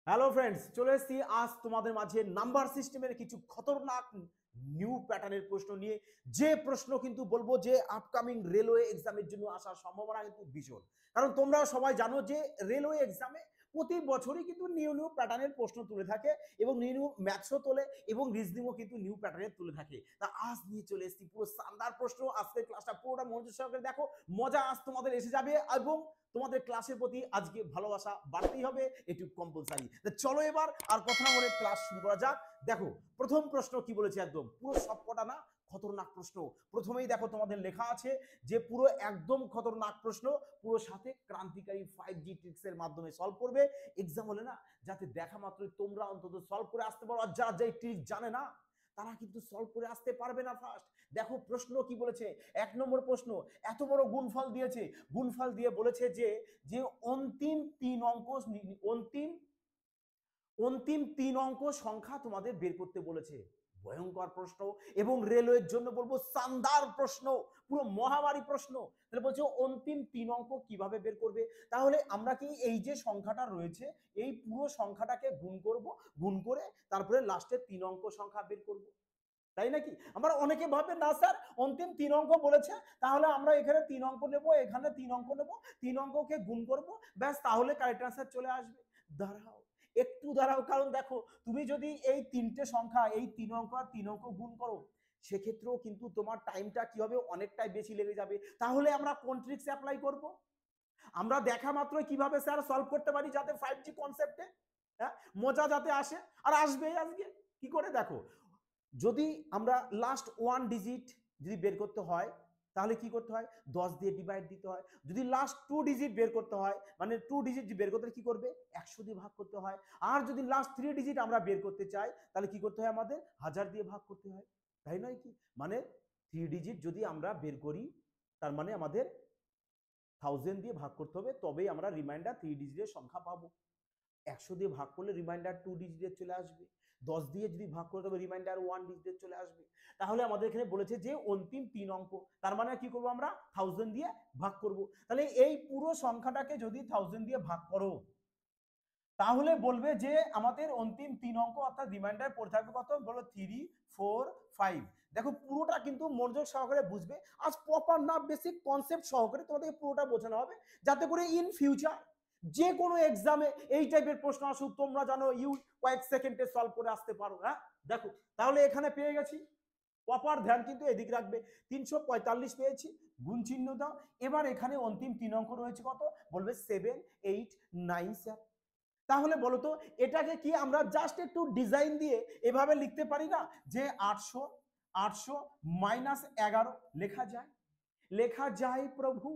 Hello friends, চলে এসেছি আজ তোমাদের মাঝে নাম্বার সিস্টেমের কিছু খতরনাক নিউ প্যাটার্নের প্রশ্ন নিয়ে। যে প্রশ্ন কিন্তু বলবো যে আপকামিং রেলওয়ে এক্সামের জন্য আসার সম্ভাবনা কিন্তু ভীষণ। কারণ তোমরা সবাই জানো যে রেলওয়ে এক্সামে প্রতি বছরই কিন্তু নিউ নিউ প্যাটার্নের প্রশ্ন তুলে থাকে এবং নিউ নিউ ম্যাথসও তোলে এবং রিজনিংও কিন্তু নিউ প্যাটার্নের তুলে থাকে। তা আজ নিয়ে চলে এসেছি পুরো শানদার প্রশ্ন। আজকের ক্লাসটা পুরোটা মনোযোগ সহকারে দেখো, মজা আজ তোমাদের এসে যাবে এবং তোমাদের ক্লাসের প্রতি আজকে ভালোবাসা বাড়তেই হবে, এটু কম্পালসারি। চলো এবার আর কথা না বলে ক্লাস শুরু করা যাক। দেখো প্রথম প্রশ্ন কি বলেছে, একদম পুরো সবকটা না খতরনাক প্রশ্ন। প্রথমেই দেখো তোমাদের লেখা আছে যে পুরো একদম খতরনাক প্রশ্ন, পুরো সাথে ক্রান্তিকারী 5G ট্রিক্সের মাধ্যমে সলভ করবে। এক্সাম হলে না যাতে দেখা মাত্রই তোমরা অন্তত সলভ করে আসতে পারো, আর যারা যে ট্রিক জানে না তারা কিন্তু সলভ করে আসতে পারবে না ফার্স্ট। দেখো প্রশ্ন কি বলেছে, 1 নম্বর প্রশ্ন, এত বড় গুণফল দিয়েছে। গুণফল দিয়ে বলেছে যে যে অন্তিম 3 অঙ্ক, অন্তিম অন্তিম 3 অঙ্ক সংখ্যা তোমাদের বের করতে বলেছে। ভয়ঙ্কর প্রশ্ন এবং রেলওয়ের জন্য বলবো শানদার প্রশ্ন, পুরো মহামারী প্রশ্ন। তাহলে বলছে অন্তিম 3 অঙ্ক কিভাবে বের করবে। তাহলে আমরা কি এই যে সংখ্যাটা রয়েছে এই পুরো সংখ্যাটাকে গুণ করব, গুণ করে তারপরে লাস্টে 3 অঙ্ক সংখ্যা বের করব, তাই নাকি? আমরা অনেকে ভাবে না স্যার অন্তিম 3 অঙ্ক বলেছে, তাহলে আমরা এখানে 3 অঙ্ক নেব, এখানে 3 অঙ্ক নেব, 3 অঙ্ককে গুণ করব, ব্যাস তাহলে কারেক্ট আনসার চলে আসবে। দাঁড়াও, একটু দাঁড়াও, কারণ দেখো তুমি যদি এই 3টে সংখ্যা, এই 3 অঙ্ক আর 3 অঙ্ক গুণ করো, সেক্ষেত্রেও কিন্তু তোমার টাইমটা কি হবে, অনেকটাই বেশি লেগে যাবে। তাহলে আমরা কোন ট্রিক্স অ্যাপ্লাই করব? আমরা দেখা মাত্রই কিভাবে স্যার সলভ করতে পারি যাতে 5G কনসেপ্টে হ্যাঁ মজা যাতে আসে, আর আসবেই আজকে। কি করে দেখো, যদি আমরা লাস্ট 1 ডিজিট যদি বের করতে হয় তাহলে কি করতে হয়, 10 দিয়ে ডিভাইড দিতে হয়। যদি লাস্ট 2 ডিজিট বের করতে হয়, মানে 2 ডিজিট বের করতে কি করবে, 100 দিয়ে ভাগ করতে হয়। আর যদি লাস্ট 3 ডিজিট আমরা বের করতে চাই তাহলে কি করতে হয়, আমাদের 1000 দিয়ে ভাগ করতে হয়, তাই নয় কি? মানে 3 ডিজিট যদি আমরা বের করি তার মানে আমাদের 1000 দিয়ে ভাগ করতে হবে, তবেই আমরা রিমাইন্ডার 3 ডিজিটের সংখ্যা পাবো। 100 দিয়ে ভাগ করলে রিমাইন্ডার 2 ডিজিটের চলে আসবে। 10 দিয়ে যদি ভাগ করে তবে রিমাইন্ডার 1 ডিজিটের চলে আসবে। তাহলে আমাদের এখানে বলেছে যে অন্তিম 3 অঙ্ক, তার মানে কি করব, আমরা 1000 দিয়ে ভাগ করব। তাহলে এই পুরো সংখ্যাটাকে যদি 1000 দিয়ে ভাগ করো তাহলে বলবে যে আমাদের অন্তিম 3 অঙ্ক অর্থাৎ রিমাইন্ডার পড়ে থাকবে কত, বলো 3, 4, 5। দেখো পুরোটা কিন্তু মনোযোগ সহকারে বুঝবে, আজ প্রপার না বেসিক কনসেপ্ট সহকারে তোমাদের পুরোটা বোঝানো হবে, যাতে করে ইন ফিউচার যে কোনো এক্সামে এই টাইপের প্রশ্ন আসুক তোমরা জানো কয়েক সেকেন্ডে সলভ করে আসতে পারো। হ্যাঁ দেখো, তাহলে এখানে পেয়ে গেছি, প্রপার ধ্যান কিন্তু এদিক রাখবে। 345 পেয়েছি, গুণ চিহ্ন দাও। এবার এখানে অন্তিম 3 অঙ্ক রয়েছে কত, বলবে 7, 8, 9 স্যার। তাহলে বলতো এটাকে কি আমরা জাস্ট একটু ডিজাইন দিয়ে এভাবে লিখতে পারি না যে 800 800 -11 লেখা যায়? লেখা যায় প্রভু,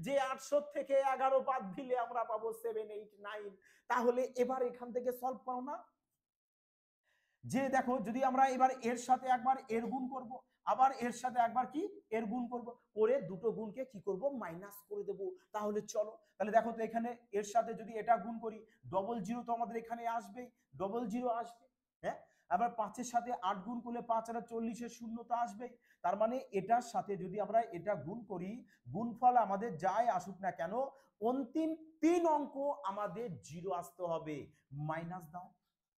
যে 800 থেকে 11 বাদ দিলে আমরা পাবো 7, 8, 9। তাহলে এবার এখান থেকে সলভ করো না। যে দেখো যদি আমরা এবার এর সাথে একবার এর গুণ করব, আবার এর সাথে একবার কি এর গুণ করব, করে দুটো গুণকে কি করব, মাইনাস করে দেব। তাহলে চলো, তাহলে দেখো তো এখানে এর সাথে যদি এটা গুণ করি, 00 তো আমাদের এখানে আসবেই, 00 আসবে। হ্যাঁ, আবার 5-এর সাথে 8 গুণ করলে 5 আর 40-এর শূন্য তো আসবেই। তার মানে এটার সাথে যদি আমরা এটা গুণ করি, গুণফল আমাদের যাই আসুক না কেন, অন্তিম 3 অঙ্ক আমাদের 0 আসতে হবে। মাইনাস দাও,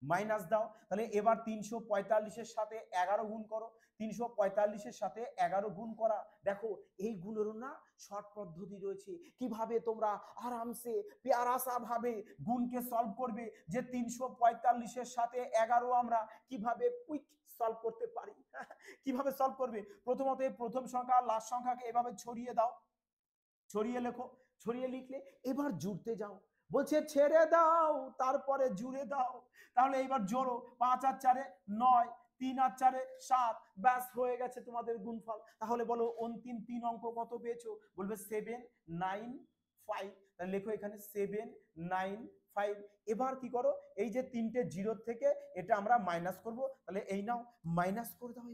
মাইনাস দাও। তাহলে এবার 345-এর সাথে 11 গুণ করো, 345-এর সাথে 11 গুণ করা। দেখো এইগুলোরও না শর্ট পদ্ধতি রয়েছে, কিভাবে তোমরা আরামসে প্যারাসা ভাবে গুণকে সলভ করবে, যে 345-এর সাথে 11 আমরা কিভাবে কুইক সলভ করতে পারি। কিভাবে সলভ করবে, প্রথমত প্রথম সংখ্যা লাস্ট সংখ্যাকে এভাবে ছড়িয়ে দাও, ছড়িয়ে লেখো, ছড়িয়ে লিখলে এবার জুড়তে যাও, বলছে ছেড়ে দাও তারপরে জুড়ে দাও। তাহলে এইবার জোড়ো, 5 আর 4-এ 9, 3 আর 4-এ 7, ব্যাস হয়ে গেছে তোমাদের গুণফল। তাহলে বলো অন্তিম 3 অঙ্ক কত পেয়েছো, বলবে 7, 9, 5। তাহলে লেখো এখানে 7, 9, 5। এবার কি করো, এই যে 3টে জিরোর থেকে এটা আমরা মাইনাস করব, তাহলে এই নাও মাইনাস করে দাও,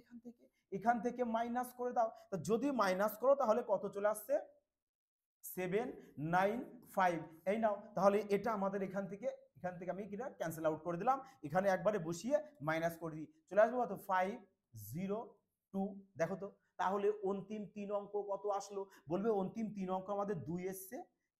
এখান থেকে মাইনাস করে দাও। তো যদি মাইনাস করো তাহলে কত চলে আসছে, 7, 9, 5। এই নাও, তাহলে এটা আমাদের এখান থেকে আমি কিনা ক্যান্সেল আউট করে দিলাম, এখানে একবারে বসিয়ে মাইনাস করে দিই, চলে আসবে কত, 5, 0, 2। দেখো তো তাহলে অন্তিম 3 অঙ্ক কত আসলো, বলবে অন্তিম 3 অঙ্ক আমাদের 2 এসছে,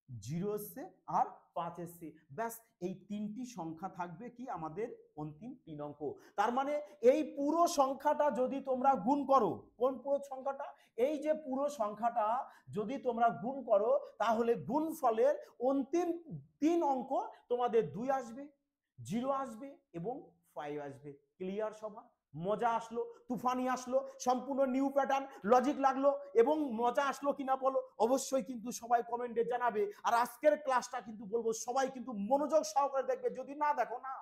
0 এসছে আর 5 এসছে, ব্যাস এই তিনটি সংখ্যা থাকবে কি আমাদের অন্তিম 3 অঙ্ক। তার মানে এই পুরো সংখ্যাটা যদি তোমরা গুণ করো, কোন পুরো সংখ্যাটা, এই যে পুরো সংখ্যাটা যদি তোমরা গুণ করো তাহলে গুণফলের অন্তিম 3 অঙ্ক তোমাদের 2 আসবে, 0 আসবে এবং 5 আসবে। ক্লিয়ার সবার? মজা আসলো, তুফানি আসলো, সম্পূর্ণ নিউ প্যাটার্ন, লজিক লাগলো এবং মজা আসলো কিনা বলো অবশ্যই কিন্তু সবাই কমেন্টে জানাবে। আর আজকের ক্লাসটা কিন্তু বলবো সবাই কিন্তু মনোযোগ সহকারে দেখবে, যদি না দেখো না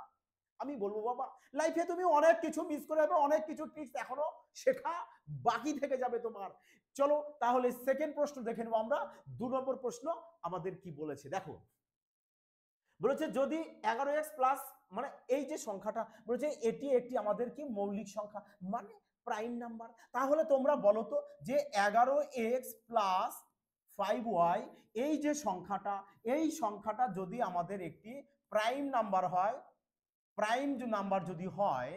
আমি বলবো বাবা লাইফে তুমি অনেক কিছু মিস করে যাবে, অনেক কিছু ট্রিক্স এখনো শেখা বাকি থেকে যাবে তোমার। চলো তাহলে সেকেন্ড প্রশ্ন দেখে নেবো আমরা। 2 নম্বর প্রশ্ন আমাদের কি বলেছে দেখো, বলেছে যদি 11x প্লাস, মানে এই যে সংখ্যাটা বলেছে এটি একটি আমাদের কি মৌলিক সংখ্যা মানে প্রাইম নাম্বার। তাহলে তোমরা বলো তো যে 11x প্লাস 5y এই যে সংখ্যাটা, এই সংখ্যাটা যদি আমাদের একটি প্রাইম নাম্বার হয়, প্রাইম নাম্বার যদি হয়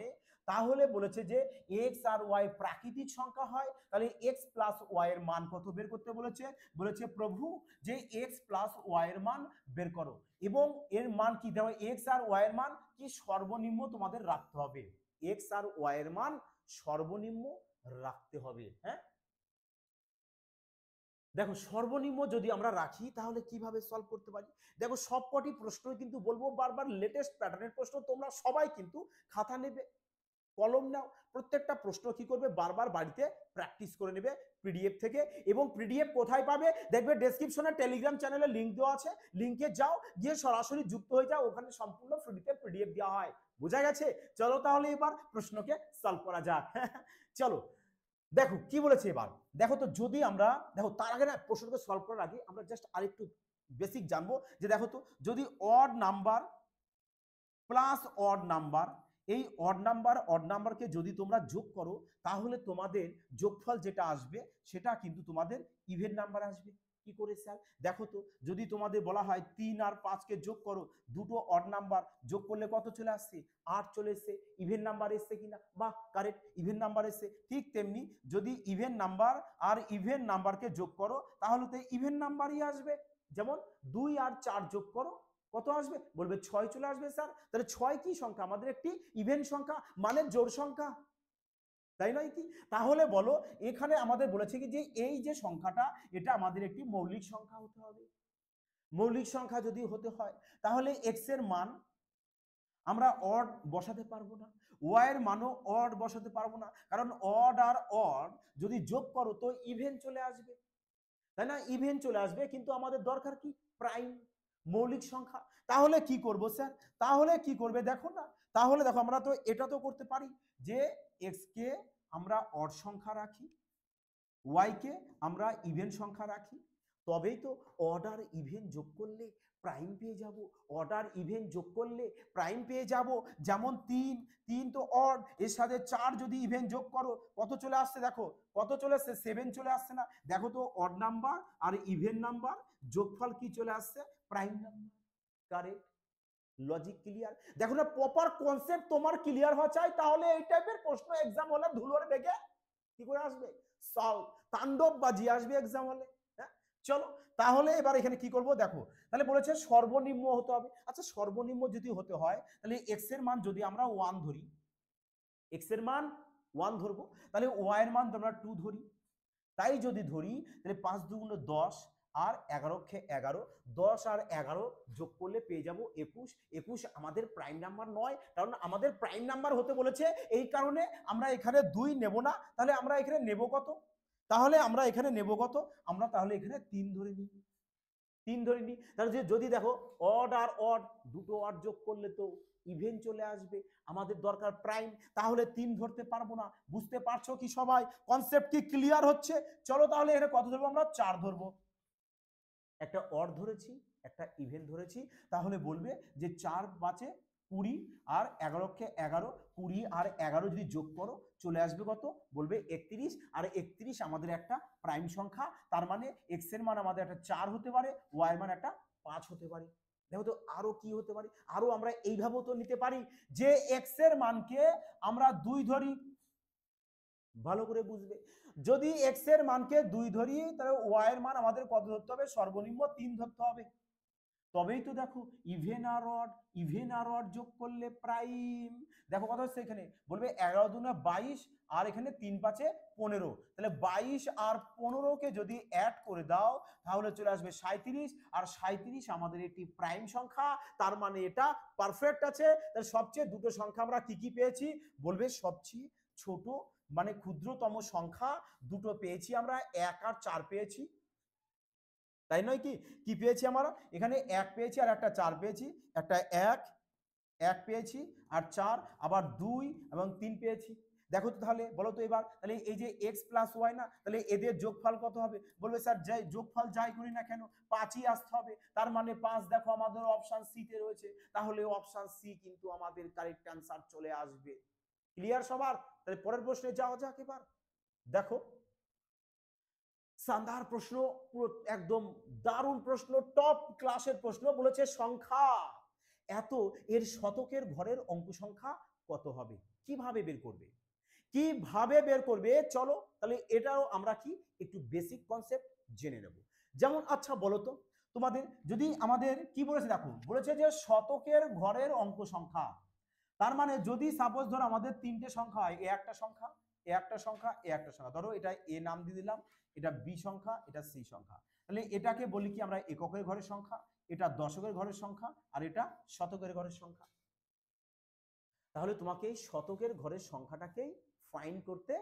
তাহলে বলেছে যে এক্স আর ওয়াই প্রাকৃতিক সংখ্যা হয়, তাহলে এক্স প্লাস ওয়াই এর মান কত বের করতে বলেছে, বলেছে প্রভু যে এক্স প্লাস ওয়াই এর মান বের করো এবং এর মান কি দেওয়া, এক্স আর ওয়াই এর মান কি সর্বনিম্ন তোমাদের রাখতে হবে, এক্স আর ওয়াই এর মান সর্বনিম্ন রাখতে হবে। হ্যাঁ দেখো সর্বনিম্ন যদি আমরা রাখি তাহলে কিভাবে সলভ করতে পারি, দেখো সবকটি প্রশ্নই কিন্তু বলবো বারবার লেটেস্ট প্যাটার্নের প্রশ্ন, তোমরা সবাই কিন্তু খাতা নেবে, কলম নাও, প্রত্যেকটা প্রশ্ন কি করবে বারবার বাড়িতে প্র্যাকটিস করে নেবে পিডিএফ থেকে। এবং পিডিএফ কোথায় পাবে দেখবে ডেসক্রিপশনে টেলিগ্রাম চ্যানেলে লিংক দেওয়া আছে, লিংকে যাও, গিয়ে সরাসরি যুক্ত হয়ে যাও, ওখানে সম্পূর্ণ ফ্রিতে পিডিএফ দেওয়া হয়। বোঝা গেছে? চলো তাহলে এবার প্রশ্নকে সলভ করা যাক। চলো দেখো কি বলেছে এবার, দেখো তো যদি আমরা দেখো তার আগে না প্রশ্নকে সলভ করার আগে আমরা জাস্ট আরেকটু বেসিক জানবো যে দেখো তো যদি odd number plus odd number, এই অড নাম্বারকে যদি তোমরা যোগ করো তাহলে তোমাদের যোগফল যেটা আসবে সেটা কিন্তু তোমাদের ইভেন নাম্বার আসবে। কি করে স্যার? দেখো তো যদি তোমাদের বলা হয় 3 আর 5 কে যোগ করো, দুটো অড নাম্বার যোগ করলে কত চলে আসছে, 8 চলে এসছে, ইভেন নাম্বার এসছে কিনা, বাহ কারেক্ট ইভেন নাম্বার এসছে। ঠিক তেমনি যদি ইভেন নাম্বার আর ইভেন নাম্বারকে যোগ করো তাহলে তো ইভেন নাম্বারই আসবে। যেমন 2 আর 4 যোগ করো কত আসবে, বলবে 6 চলে আসবে স্যার। তাহলে 6 কি সংখ্যা, আমাদের একটি ইভেন সংখ্যা মানে জোড় সংখ্যা, তাই নয় কি? তাহলে বলো এখানে আমাদের বলেছে কি যে এই যে সংখ্যাটা এটা আমাদের একটি মৌলিক সংখ্যা হতে হবে। মৌলিক সংখ্যা যদি হতে হয় তাহলে এক্স এর মান আমরা অড বসাতে পারবো না, ওয়াই এর মানও অড বসাতে পারবো না, কারণ অড আর অড যদি যোগ করো তো ইভেন চলে আসবে, তাই না? ইভেন চলে আসবে, কিন্তু আমাদের দরকার কি প্রাইম মৌলিক সংখ্যা। তাহলে কি করব স্যার, তাহলে কি করবে দেখো না, তাহলে দেখো আমরা তো এটা তো করতে পারি যে এক্স কে আমরা অড সংখ্যা রাখি, ওয়াই কে আমরা ইভেন সংখ্যা রাখি, তবেই তো অর্ডার ইভেন যোগ করলে প্রাইম পেয়ে যাব, অর্ডার ইভেন যোগ করলে প্রাইম পেয়ে যাব। যেমন 3 তো অড, এর সাথে 4 যদি ইভেন যোগ করো কত চলে আসছে, দেখো কত চলে আসছে 7 চলে আসছে না, দেখো তো অড নাম্বার আর ইভেন নাম্বার যোগফল কি চলে আসছে, prime number. Correct, logic clear? দেখো না প্রপার কনসেপ্ট তোমার ক্লিয়ার হওয়া চাই, তাহলে এই টাইপের প্রশ্ন এক্সাম হলে ধুলোর বেগে কি করে আসবে, সলভ তাণ্ডব বাজিয়ে আসবে এক্সাম হলে। হ্যাঁ চলো তাহলে এবার এখানে কি করব দেখো, তাহলে বলেছে সর্বনিম্ন হতে হবে। আচ্ছা সর্বনিম্ন যদি হতে হয় তাহলে এক্স এর মান যদি আমরা 1 ধরি, এক্স এর মান 1 ধরবো, তাহলে ওয়াই এর মান আমরা 2 ধরি, তাই যদি ধরি তাহলে 5 দুগুণ 10 আর 11 খে 11, 10 আর 11 যোগ করলে পেয়ে যাব 21। 21 আমাদের প্রাইম নাম্বার নয়, কারণ আমাদের প্রাইম নাম্বার হতে বলেছে, এই কারণে আমরা এখানে 2 নেব না, তাহলে আমরা এখানে নেব কত, তাহলে আমরা এখানে নেব কত, আমরা তাহলে এখানে 3 ধরে নিই, 3 ধরে নিই। তাহলে যদি দেখো অড আর অড দুটো অড যোগ করলে তো ইভেন চলে আসবে, আমাদের দরকার প্রাইম, তাহলে 3 ধরতে পারবো না। বুঝতে পারছো কি সবাই, কনসেপ্ট কি ক্লিয়ার হচ্ছে? চলো তাহলে এখানে কত ধরবো, আমরা 4 ধরবো, একটা অড ধরেছি একটা ইভেন ধরেছি, তাহলে বলবে যে 4 5 20 আর 11 কে 11, 20 আর 11 যদি যোগ করো চলে আসবে কত, বলবে 31। আর 31 আমাদের একটা প্রাইম সংখ্যা, তার মানে এক্স এর মান আমাদের একটা 4 হতে পারে, ওয়াই এর মান একটা 5 হতে পারে। দেখো তো আরো কি হতে পারে, আরো আমরা এইভাবেও তো নিতে পারি যে এক্স এর মানকে আমরা 2 ধরি, ভালো করে বুঝবে। যদি এক্স এর মানকে 2 ধরি তাহলে ওয়াই এর মান আমাদের কত ধরতে হবে? সর্বনিম্ন 3 ধরতে হবে। তবেই তো দেখো ইভেন আর অড যোগ করলে প্রাইম। দেখো কত হচ্ছে এখানে, বলবে 11 দুনা 22 আর এখানে 3 5 15, তাহলে 22 আর 15কে যদি অ্যাড করে দাও তাহলে চলে আসবে 37, আর 37 আমাদের একটি প্রাইম সংখ্যা, তার মানে এটা পারফেক্ট আছে। তাহলে সবচেয়ে দুটো সংখ্যা আমরা কি কি পেয়েছি? বলবে সবচেয়ে ছোট মানে ক্ষুদ্রতম সংখ্যা দুটো পেয়েছি আমরা, 1 আর 4 পেয়েছি, তাই নয় কি? কি পেয়েছি আমরা এখানে? 1 পেয়েছি আর একটা 4 পেয়েছি, একটা 1 পেয়েছি আর 4, আবার 2 এবং 3 পেয়েছি। দেখো তো তাহলে, বলো তো এবার, তাহলে এই যে x প্লাস ওয়াই না, তাহলে এদের যোগফল কত হবে? বলবে স্যার যাই যোগফল যাই করি না কেন 5ই আসতে হবে, তার মানে 5 দেখো আমাদের অপশন সি তে রয়েছে, তাহলে অপশন সি কিন্তু আমাদের কারেক্ট অ্যান্সার চলে আসবে। ক্লিয়ার সবার? তাহলে পরের প্রশ্নে যাওয়া যাক এবার। দেখো শানদার প্রশ্ন, পুরো একদম দারুণ প্রশ্ন, টপ ক্লাসের প্রশ্ন, বলেছে সংখ্যা এত এর শতকের ঘরের অঙ্ক সংখ্যা কত হবে? কিভাবে বের করবে? কিভাবে বের করবে? চলো তাহলে এটাও আমরা কি একটু বেসিক কনসেপ্ট জেনে নেব। যেমন আচ্ছা বলো তো, তোমাদের যদি আমাদের কি বলেছে, দেখো বলেছে যে শতকের ঘরের অঙ্ক সংখ্যা, তার মানে যদি সাপোজ ধরো আমাদের 3টে সংখ্যা হয়, এ একটা সংখ্যা, এ একটা সংখ্যা, এ একটা সংখ্যা, ধরো এটা এ নাম দিয়ে দিলাম, এটা বি সংখ্যা, এটা সি সংখ্যা, তাহলে এটাকে বলি কি আমরা এককের ঘরের সংখ্যা, এটা দশকের ঘরের সংখ্যা, আর এটা শতকের ঘরের সংখ্যা। তাহলে তোমাকে এই শতকের ঘরের সংখ্যাটাকেই ফাইন্ড করতে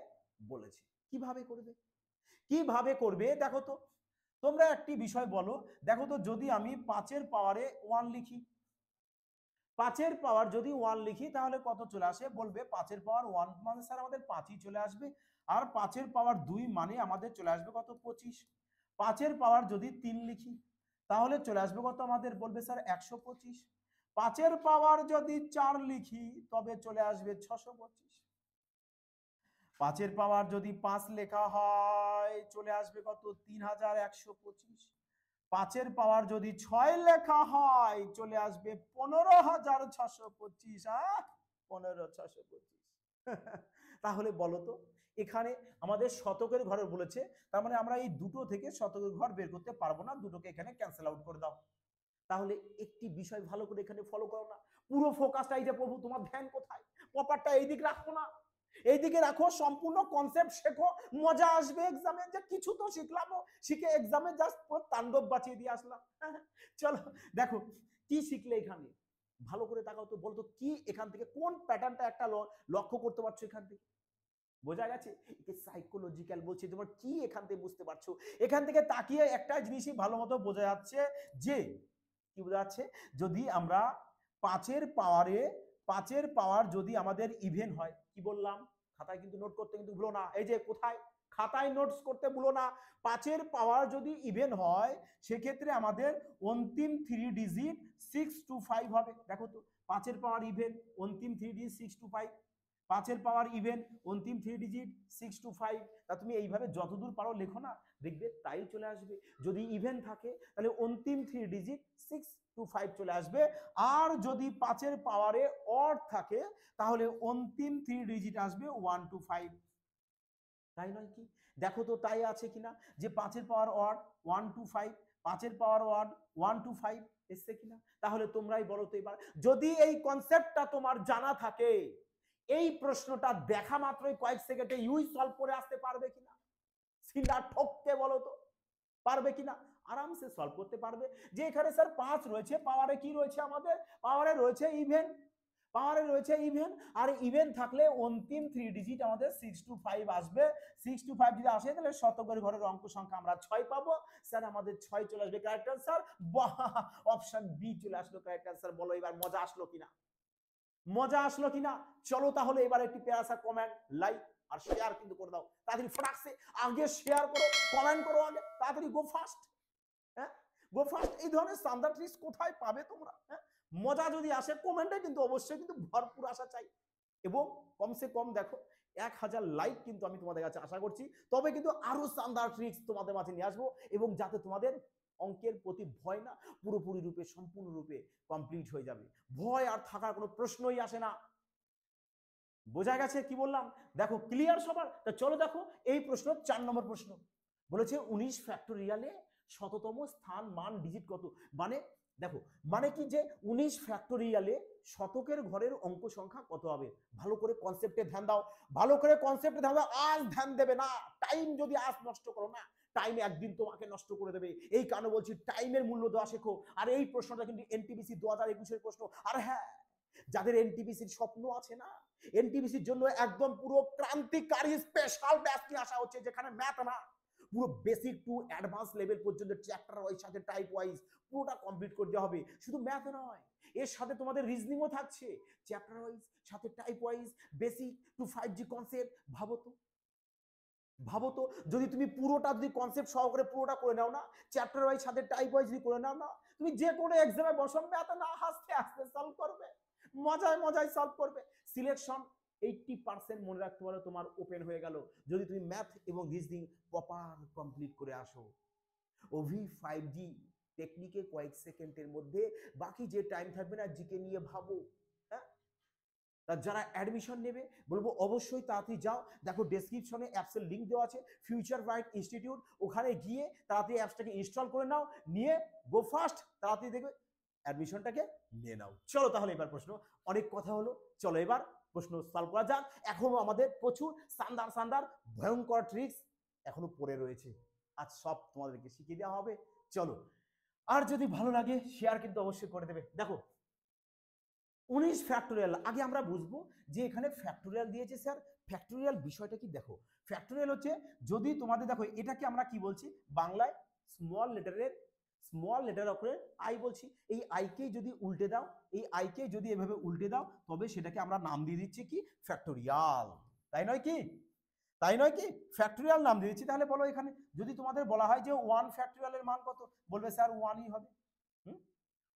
বলেছে। কিভাবে করবে? কিভাবে করবে দেখো তো, তোমরা একটি বিষয় বলো, দেখো তো যদি আমি 5-এর পাওয়ারে 1 লিখি, 5-এর পাওয়ার যদি 1 লিখি তাহলে কত চলে আসে? বলবে 5-এর পাওয়ার 1 মানে স্যার আমাদের 5ই চলে আসবে, আর 5-এর পাওয়ার 2 মানে আমাদের চলে আসবে কত? 25। 5-এর পাওয়ার যদি 3 লিখি তাহলে চলে আসবে কত আমাদের? বলবে স্যার 125। 5-এর পাওয়ার যদি 4 লিখি তবে চলে আসবে 625। 5-এর পাওয়ার যদি 5 লেখা হয় চলে আসবে কত? 3125। 5-এর পাওয়ার যদি 6 লেখা হয় চলে আসবে 15625। 15625। তাহলে বলো তো, এখানে আমাদের শতকের ঘরে বলেছে, তার মানে আমরা এই দুটো থেকে শতকের ঘর বের করতে পারবো না, দুটোকে এখানে ক্যান্সেল আউট করে দাও। তাহলে একটি বিষয় ভালো করে এখানে ফলো করো না, পুরো ফোকাসটা এই যে প্রভু তোমার ধ্যান কোথায়, পপারটা এইদিক রাখো না, এইদিকে রাখো, সম্পূর্ণ কনসেপ্ট শেখো, মজা আসবে এক্সামে, যে কিছু তো শিখলাম, শিখে এক্সামে জাস্ট তাণ্ডব বাঁচিয়ে দিয়ে আসলাম। চলো দেখো কি শিখলে এখানে, ভালো করে তাকাও তো, বলতো কি এখান থেকে কোন প্যাটার্নটা একটা লক্ষ্য করতে পারছো এখান থেকে? বোঝা গেছে? একে সাইকোলজিক্যাল বলছে, তোমার কি এখান থেকে বুঝতে পারছো? এখান থেকে তাকিয়ে একটা জিনিসই ভালো মতো বোঝা যাচ্ছে, যে কি বোঝা যাচ্ছে, যদি আমরা 5-এর পাওয়ার যদি আমাদের ইভেন হয়, কি বললাম? খাতায় কিন্তু নোট করতে কিন্তু ভুলো না, এই যে কোথায় খাতায় নোটস করতে ভুলো না। 5-এর পাওয়ার যদি ইভেন হয় সেক্ষেত্রে আমাদের অন্তিম 3 ডিজিট 625 হবে। দেখো তো 5-এর পাওয়ার ইভেন অন্তিম 3 ডিজিট 625, 5-এর পাওয়ার ইভেন অন্তিম 3 ডিজিট 625। তা তুমি এইভাবে যতদূর পারো লেখো না, দেখবে তাই চলে আসবে। যদি ইভেন থাকে তাহলে অন্তিম 3 ডিজিট 625 চলে আসবে, আর যদি 5-এর পাওয়ারে অড থাকে তাহলে অন্তিম 3 ডিজিট আসবে 125। তাই নয় কি? দেখো তো তাই আছে কিনা, যে 5-এর পাওয়ার অড 125, 5-এর পাওয়ার অড 125 এসছে কিনা? তাহলে তোমরাই বলো তো এবার, যদি এই কনসেপ্টটা তোমার জানা থাকে, এই প্রশ্নটা দেখা মাত্রই কয়েক সেকেন্ডে ইউই সলভ করে আসতে পারবে কিনা? সিনা ঠককে বলো তো, পারবে কিনা? আরামসে সলভ করতে পারবে। যে এখানে স্যার 5 রয়েছে, পাওয়ারে কি রয়েছে আমাদের? পাওয়ারে রয়েছে ইভেন, পাওয়ারে রয়েছে ইভেন, আর ইভেন থাকলে অন্তিম 3 ডিজিট আমাদের 625 আসবে। 625 যদি আসে তাহলে শতকের ঘরের অঙ্ক সংখ্যা আমরা 6 পাবো। স্যার আমাদের 6 চলে আসবে কারেক্ট आंसर। বাহ, অপশন বি চলে আসলো কারেক্ট आंसर। বলো এবার মজা আসলো কিনা? মজা আসলো কিনা? চলো তাহলে এবার একটি প্যারাসা কমেন্ট, লাইক আর শেয়ার কিন্তু করে দাও তাড়াতাড়ি, ফটাকসে আগে শেয়ার করো, কমেন্ট করো, আগে তাড়াতাড়ি গো ফাস্ট। হ্যাঁ, গো ফাস্ট। এই ধরনের স্ট্যান্ডার্ড ট্রিক্স কোথায় পাবে তোমরা? হ্যাঁ, মজা যদি আসে কমেন্টে কিন্তু অবশ্যই কিন্তু ভরপুর আসা চাই, এবং কমসে কম দেখো 1000 লাইক কিন্তু আমি তোমাদের কাছে আশা করছি, তবে কিন্তু আরো স্ট্যান্ডার্ড ট্রিক্স তোমাদের মাঝে নিয়ে আসবো, এবং যাতে তোমাদের অঙ্কের প্রতি ভয় না, পুরোপুরি রূপে সম্পূর্ণ রূপে কমপ্লিট হয়ে যাবে, ভয় আর থাকার কোনো প্রশ্নই আসে না। বোঝা গেছে কি বললাম? দেখো ক্লিয়ার সবার? তা চলো দেখো এই প্রশ্ন 4 নম্বর প্রশ্ন বলেছে 19 ফ্যাক্টোরিয়ালে শততম স্থান মান ডিজিট কত? মানে দেখো মানে কি যে 19 ফ্যাক্টোরিয়ালে শতকের ঘরের অঙ্ক সংখ্যা কত হবে? ভালো করে কনসেপ্টে ধ্যান দাও, ভালো করে কনসেপ্টে ধ্যান দাও। আজ ধ্যান দেবে না, টাইম যদি আজ নষ্ট করো না, টাইম একদিন তোমাকে নষ্ট করে দেবে। এই কারণে বলছি টাইমের মূল্য দেওয়া শেখো। আর এই প্রশ্নটা কিন্তু এনটিপিসি 2021 এর প্রশ্ন। আর হ্যাঁ, যাদের এনটিপিসির স্বপ্ন আছে না, এনটিপিসির জন্য একদম পুরো ক্রান্তিকারী স্পেশাল ব্যাচ নিয়ে আসা হচ্ছে, যেখানে ম্যাথ না, পুরো বেসিক টু অ্যাডভান্স লেভেল পর্যন্ত চ্যাপ্টার ওয়াইজ সাথে টাইপ ওয়াইজ পুরোটা কমপ্লিট করে দেওয়া হবে। শুধু ম্যাথ নয়, এর সাথে তোমাদের রিজনিংও থাকছে, চ্যাপ্টার ওয়াইজ সাথে type wise, basic to 5G concept. ভাবো তো, ভাবো তো, যদি তুমি পুরোটা যদি কনসেপ্ট সহকারে পুরোটা করে নাও না, চ্যাপ্টার ওয়াইজ সাথে টাইপ ওয়াইজ যদি করে নাও না, তুমি যে কোনো এক্সামে বসো, ম্যাথ না হাসতে হাসতে সলভ করবে, মজায় মজায় সলভ করবে। সিলেকশন 80% মনে রাখতে পারো তোমার ওপেন হয়ে গেল, যদি তুমি ম্যাথ এবং রিজনিং প্রপার কমপ্লিট করে আসো। ওভি 5G টেকনিকে কয়েক সেকেন্ডের মধ্যে, বাকি যে টাইম থাকবে না জিকে নিয়ে ভাবো। হ্যাঁ, যারা অ্যাডমিশন নেবে বলবো অবশ্যই তাড়াতাড়ি যাও, দেখো ডেসক্রিপশনে অ্যাপসের লিঙ্ক দেওয়া আছে, ফিউচার ব্রাইট ইনস্টিটিউট, ওখানে গিয়ে তাড়াতাড়ি অ্যাপসটাকে ইনস্টল করে নাও, নিয়ে গো ফাস্ট, তাড়াতাড়ি দেখবে অ্যাডমিশনটাকে নিয়ে নাও। চলো তাহলে এবার প্রশ্ন, অনেক কথা হলো, চলো এবার প্রশ্ন সলভ করা যাক। এখনো আমাদের প্রচুর সান্দার সান্দার ভয়ঙ্কর ট্রিক্স এখনো পড়ে রয়েছে, আজ সব তোমাদেরকে শিখিয়ে দেওয়া হবে। চলো, আর যদি ভালো লাগে শেয়ার কিন্তু অবশ্যই করে দেবে। দেখো 19 ফ্যাক্টোরিয়াল, আগে আমরা বুঝবো যে এখানে ফ্যাক্টোরিয়াল দিয়েছে স্যার, ফ্যাক্টোরিয়াল বিষয়টা কি? দেখো ফ্যাক্টোরিয়াল হচ্ছে, যদি তোমাদের দেখো এটাকে আমরা কি বলছি বাংলায়, স্মল লেটার অক্ষরে আই বলছি। এই আইকে যদি উল্টে দাও, এই আইকে যদি এভাবে উল্টে দাও, তবে সেটাকে আমরা নাম দিয়ে দিচ্ছি কি? ফ্যাক্টোরিয়াল। তাই নয় কি? তাই নয় কি? ফ্যাক্টোরিয়াল নাম দিয়ে দিচ্ছি। তাহলে বলো এখানে যদি তোমাদের বলা হয় যে 1 ফ্যাক্টোরিয়ালের মান কত, বলবে স্যার 1ই হবে।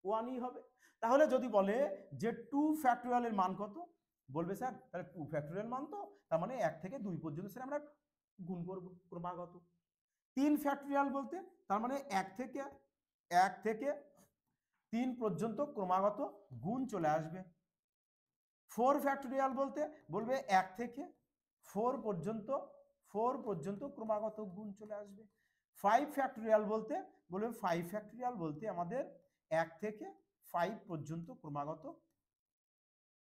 1ই হবে। তাহলে যদি বলে যে 2 ফ্যাক্টোরিয়ালের মান কত, বলবে স্যার তাহলে 2 ফ্যাক্টোরিয়াল মান, তো তার মানে 1 থেকে 2 পর্যন্ত স্যার আমরা গুণ করব ক্রমাগত। 3 ফ্যাক্টোরিয়াল বলতে তার মানে 1 থেকে 3 পর্যন্ত ক্রমাগত গুণ চলে আসবে। 4 ফ্যাক্টোরিয়াল বলতে বলবে 1 থেকে 4 পর্যন্ত ক্রমাগত গুণ চলে আসবে। 5 ফ্যাক্টোরিয়াল বলতে বলবে 5 ফ্যাক্টোরিয়াল বলতে আমাদের 1 থেকে 5 পর্যন্ত ক্রমাগত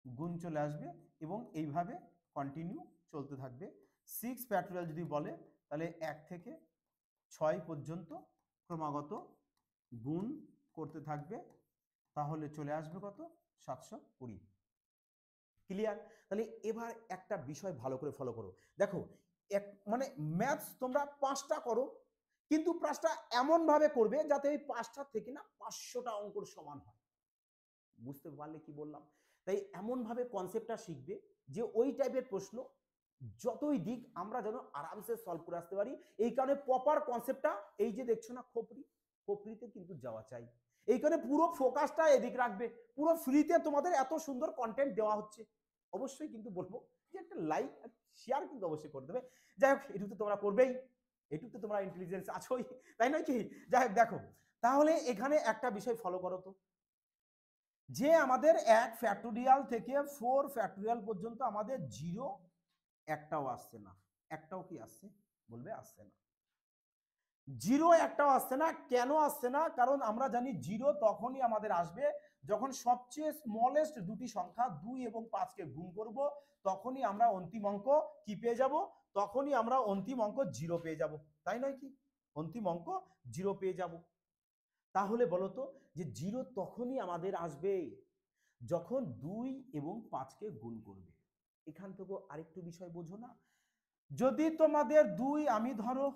গুণ চলে আসবে, এবং এইভাবে কন্টিনিউ চলতে থাকবে। 6 ফ্যাক্টোরিয়াল যদি বলে তাহলে 1 থেকে 6 পর্যন্ত ক্রমাগত গুণ করতে থাকবে, তাহলে চলে আসবে কত? 720। ক্লিয়ার? তাহলে এবার একটা বিষয় ভালো করে ফলো করো। দেখো এক মানে ম্যাথস তোমরা 5টা করো, কিন্তু 5টা এমন ভাবে করবে যাতে এই 5টা থেকে না 500টা অঙ্কর সমান হয়। বুঝতে পারলে কি বললাম? তাই এমন ভাবে কনসেপ্টটা শিখবে যে ওই টাইপের প্রশ্ন যতই দিক আমরা যেন আরামসে সলভ করে আসতে পারি। এই কারণে প্রপার কনসেপ্টটা, এই যে দেখছো না খোপড়িতে কিন্তু যাওয়া চাই। এই কারণে পুরো ফোকাসটা এদিক রাখবে। পুরো ফ্রিতে তোমাদের এত সুন্দর কন্টেন্ট দেওয়া হচ্ছে, অবশ্যই কিন্তু বলবো যে একটা লাইক আর শেয়ার কিন্তু অবশ্যই করে দেবে। যাই হোক, এটুকু তো তোমরা করবেই, এটুকু তো তোমরা ইন্টেলিজেন্স আছোই, তাই নয় কি? যাই হোক, দেখো তাহলে এখানে একটা বিষয় ফলো করো তো, যে আমাদের 1 ফ্যাক্টোরিয়াল থেকে 4 ফ্যাক্টোরিয়াল পর্যন্ত আমাদের জিরো একটাও আসছে না। একটাও কি আসছে? বলবে আসছে না। জিরো একটাও আসছে না। কেন আসছে না? কারণ আমরা জানি জিরো তখনই আমাদের আসবে যখন সবচেয়ে স্মলেস্ট দুটি সংখ্যা 2 এবং 5 কে গুণ করব, তখনই আমরা অন্তিম অঙ্ক কি পেয়ে যাব? তখনই আমরা অন্তিম অঙ্ক জিরো পেয়ে যাব। তাই নয় কি? অন্তিম অঙ্ক জিরো পেয়ে যাব। তাহলে বলো তো, যে জিরো তখনই আমাদের আসবে যখন 2 এবং 5 কে গুণ করবে। এখান থেকে আরেকটু বিষয় বোঝো না, যদি তোমাদের 2 আমি ধরো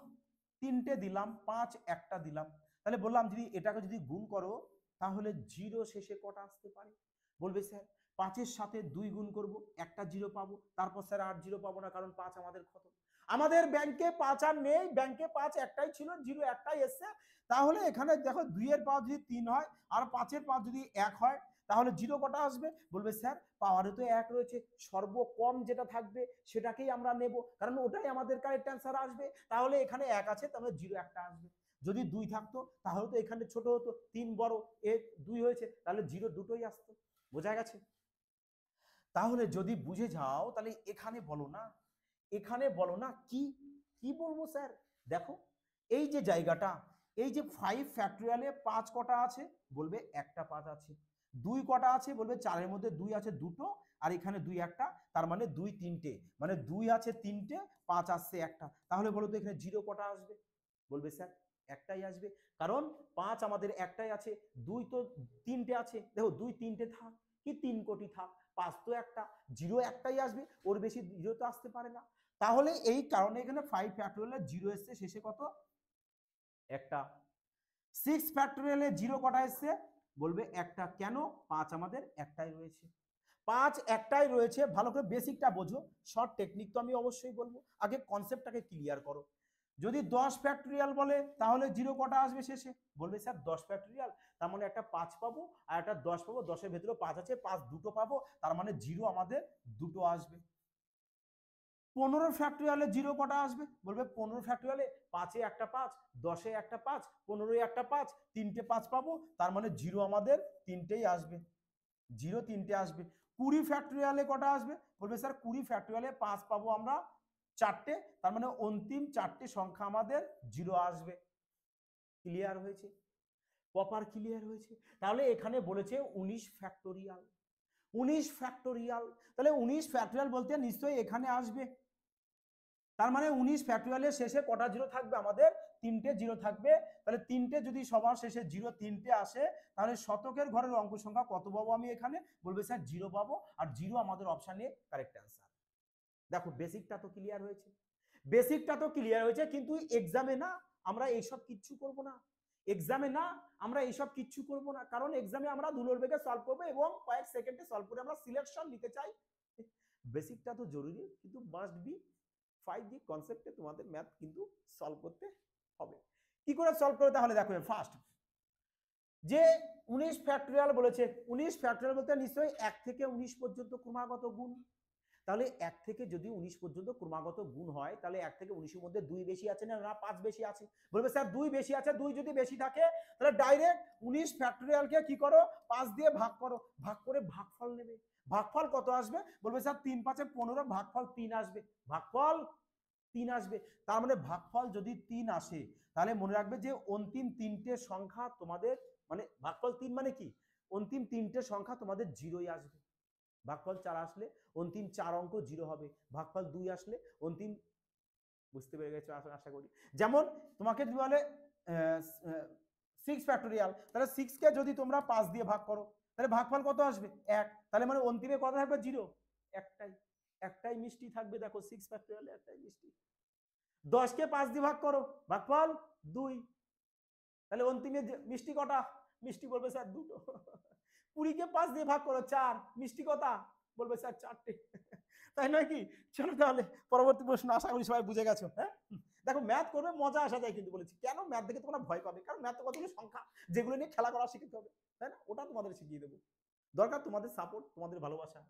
3টে দিলাম, 5 একটা দিলাম, তাহলে বললাম যদি এটাকে যদি গুণ করো তাহলে জিরো শেষে কটা আসতে পারে? বলবে স্যার 5-এর সাথে 2 গুণ করব, একটা জিরো পাবো, তারপর স্যার আর জিরো পাবো না, কারণ 5 আমাদের খতম। আমাদের ব্যাংকে 5 আর নেই, ব্যাংকে 5 একটাই ছিল, জিরো একটাই এসছে। তাহলে এখানে দেখো 2 এর পাওয়ার যদি 3 হয় আর 5 এর পাওয়ার যদি 1 হয়, তাহলে জিরো কটা আসবে? বলবে স্যার পাওয়ারে তো 1 রয়েছে, সর্বকম যেটা থাকবে সেটাকেই আমরা নেব, কারণ ওটাই আমাদের কারেক্ট অ্যান্সার আসবে। তাহলে এখানে 1 আছে, তাহলে জিরো একটা আসবে। যদি 2 থাকতো তাহলে তো এখানে ছোট হতো, 3 বড়, এ 2 হয়েছে, তাহলে জিরো দুটোই আসতো। বোঝা গেছে? তাহলে যদি বুঝে যাও তাহলে এখানে বলো না, এখানে বলো না কি কি বলবো স্যার। দেখো এই যে জায়গাটা, এই যে 5 ফ্যাক্টরিয়ালে 5 কটা আছে, বলবে একটা 5 আছে। 2 কটা আছে, বলবে 4-এর মধ্যে 2 আছে দুটো, আর এখানে 2 একটা, তার মানে 2 তিনটে, মানে 2 আছে তিনটে, 5 আসছে একটা। তাহলে বলো তো এখানে 0 কটা আসবে, বলবে স্যার একটাই আসবে, কারণ 5 আমাদের একটাই আছে, 2 তো তিনটে আছে। দেখো 2 তিনটে থাক কি 3 কোটি থাক, 5 তো একটা, 0 একটাই আসবে, ওর বেশি 0 তো আসতে পারে না। তাহলে এই কারণে এখানে 5 ফ্যাক্টরিয়ালে 0 এসছে, শেষে কত একটা। 6 ফ্যাক্টরিয়ালে 0 কটা এসছে, বলবে একটা, কেন 5 আমাদের একটাই রয়েছে। 5 একটাই রয়েছে, ভালো করে বেসিকটা বোঝো, শর্ট টেকনিক তো আমি অবশ্যই বলবো, আগে কনসেপ্টটাকে ক্লিয়ার করো। যদি 10 ফ্যাক্টরিয়াল বলে তাহলে 0 কটা আসবে শেষে, বলবে স্যার 10 ফ্যাক্টরিয়াল, তার মানে একটা 5 পাবো আর একটা 10 পাবো, 10-এর ভেতরে 5 আছে, 5 দুটো পাবো, তার মানে 0 আমাদের দুটো আসবে। 15 ফ্যাক্টরিয়ালে 0 কটা আসবে, বলবে 15 ফ্যাক্টরিয়ালে 5-এ একটা 5, 10-এ একটা 5, 15-এ একটা 5, তিনটে 5 পাবো, তার মানে 0 আমাদের তিনটেই আসবে, 0 তিনটে আসবে। 20 ফ্যাক্টরিয়ালে কটা আসবে, বলবে স্যার 20 ফ্যাক্টরিয়ালে 5 পাবো আমরা চারটে, তার মানে অন্তিম চারটে সংখ্যা আমাদের 0 আসবে। ক্লিয়ার হয়েছে, প্রপার ক্লিয়ার হয়েছে। তাহলে এখানে বলেছে 19 ফ্যাক্টরিয়াল, 19 ফ্যাক্টরিয়াল, তাহলে 19 ফ্যাক্টরিয়াল বলতে নিশ্চয়ই এখানে আসবে, তার মানে 19 ফ্যাক্টরিয়ালের শেষে কটা 0 থাকবে আমাদের, তিনটে 0 থাকবে। তাহলে তিনটে যদি সবার শেষে 0 তিনটে আসে, তাহলে শতকের ঘরের অঙ্ক সংখ্যা কত পাবো আমি এখানে, বলবে স্যার 0 পাবো, আর 0 আমাদের অপশানে কারেক্ট অ্যান্সার। দেখো বেসিকটা তো ক্লিয়ার হয়েছে, বেসিকটা তো ক্লিয়ার হয়েছে, কিন্তু এক্সামে না আমরা এইসব কিচ্ছু করব না, এক্সামে না আমরা এইসব কিচ্ছু করব না, কারণ এক্সামে আমরা ধুলোর বেগে সলভ করবো এবং কয়েক সেকেন্ডে সলভ করে আমরা সিলেকশন নিতে চাই। বেসিকটা তো জরুরি, কিন্তু মাস্ট বি 5D কনসেপ্টে তোমাদের ম্যাথ কিন্তু সলভ করতে হবে। কি করে সলভ করে, তাহলে দেখো ফার্স্ট যে 19 ফ্যাক্টরিয়াল বলেছে, 19 ফ্যাক্টরিয়াল বলতে নিশ্চয়ই 1 থেকে 19 পর্যন্ত ক্রমাগত গুণ, তাহলে 1 থেকে যদি 19 পর্যন্ত ক্রমাগত গুণ হয়, তাহলে 1 থেকে 19 এর মধ্যে 2 বেশি আছে না 5 বেশি আছে, বলবে স্যার 2 বেশি আছে, 2 যদি বেশি থাকে তাহলে ডাইরেক্ট 19 ফ্যাক্টরিয়ালকে কি করো 5 দিয়ে ভাগ করো, ভাগ করে ভাগফল নেবে, ভাগফল কত আসবে, বলবে স্যার 3 5 15, ভাগফল 3 আসবে, ভাগফল 3 আসবে। তার মানে ভাগফল যদি 3 আসে, তাহলে মনে রাখবে যে অন্তিম তিনটে সংখ্যা তোমাদের, মানে ভাগফল 3 মানে কি, অন্তিম তিনটে সংখ্যা তোমাদের 0ই আসবে। ভাগফল 4 আসলে অন্তিম 4 অঙ্ক 0 হবে, ভাগফল 2 আসলে অন্তিম, বুঝতে পেরে গেছো আশা করি। যেমন তোমাকে যদি বলে 6 ফ্যাক্টরিয়াল, তাহলে 6 কে যদি তোমরা 5 দিয়ে ভাগ করো, তাহলে ভাগফল কত আসবে 1, তাহলে মানে অন্তিমে কত থাকবে 0, একটাই, একটাই মিষ্টি থাকবে, দেখো 6 ফ্যাক্টরিয়ালে একটাই মিষ্টি। 10 কে 5 দিয়ে ভাগ করো, ভাগফল 2, তাহলে অন্তিমে মিষ্টি কটা, মিষ্টি বলবে স্যার দুটো। 20 কে 5 দিয়ে ভাগ করো 4, মিষ্টি কটা, বলবে স্যার 4টে। তাই নয় কি, চলো তাহলে পরবর্তী প্রশ্ন, আশা করি সবাই বুঝে গেছো। হ্যাঁ দেখো ম্যাথ করবে মজা আসা যায়, কিন্তু বলেছি কেন ম্যাথ দেখে তোমরা ভয় পাবে, কারণ ম্যাথ কতগুলো সংখ্যা যেগুলো নিয়ে খেলা করা শিখতে হবে, তাই না, ওটা তোমাদের শিখিয়ে দেবো, দরকার তোমাদের সাপোর্ট, তোমাদের ভালোবাসা।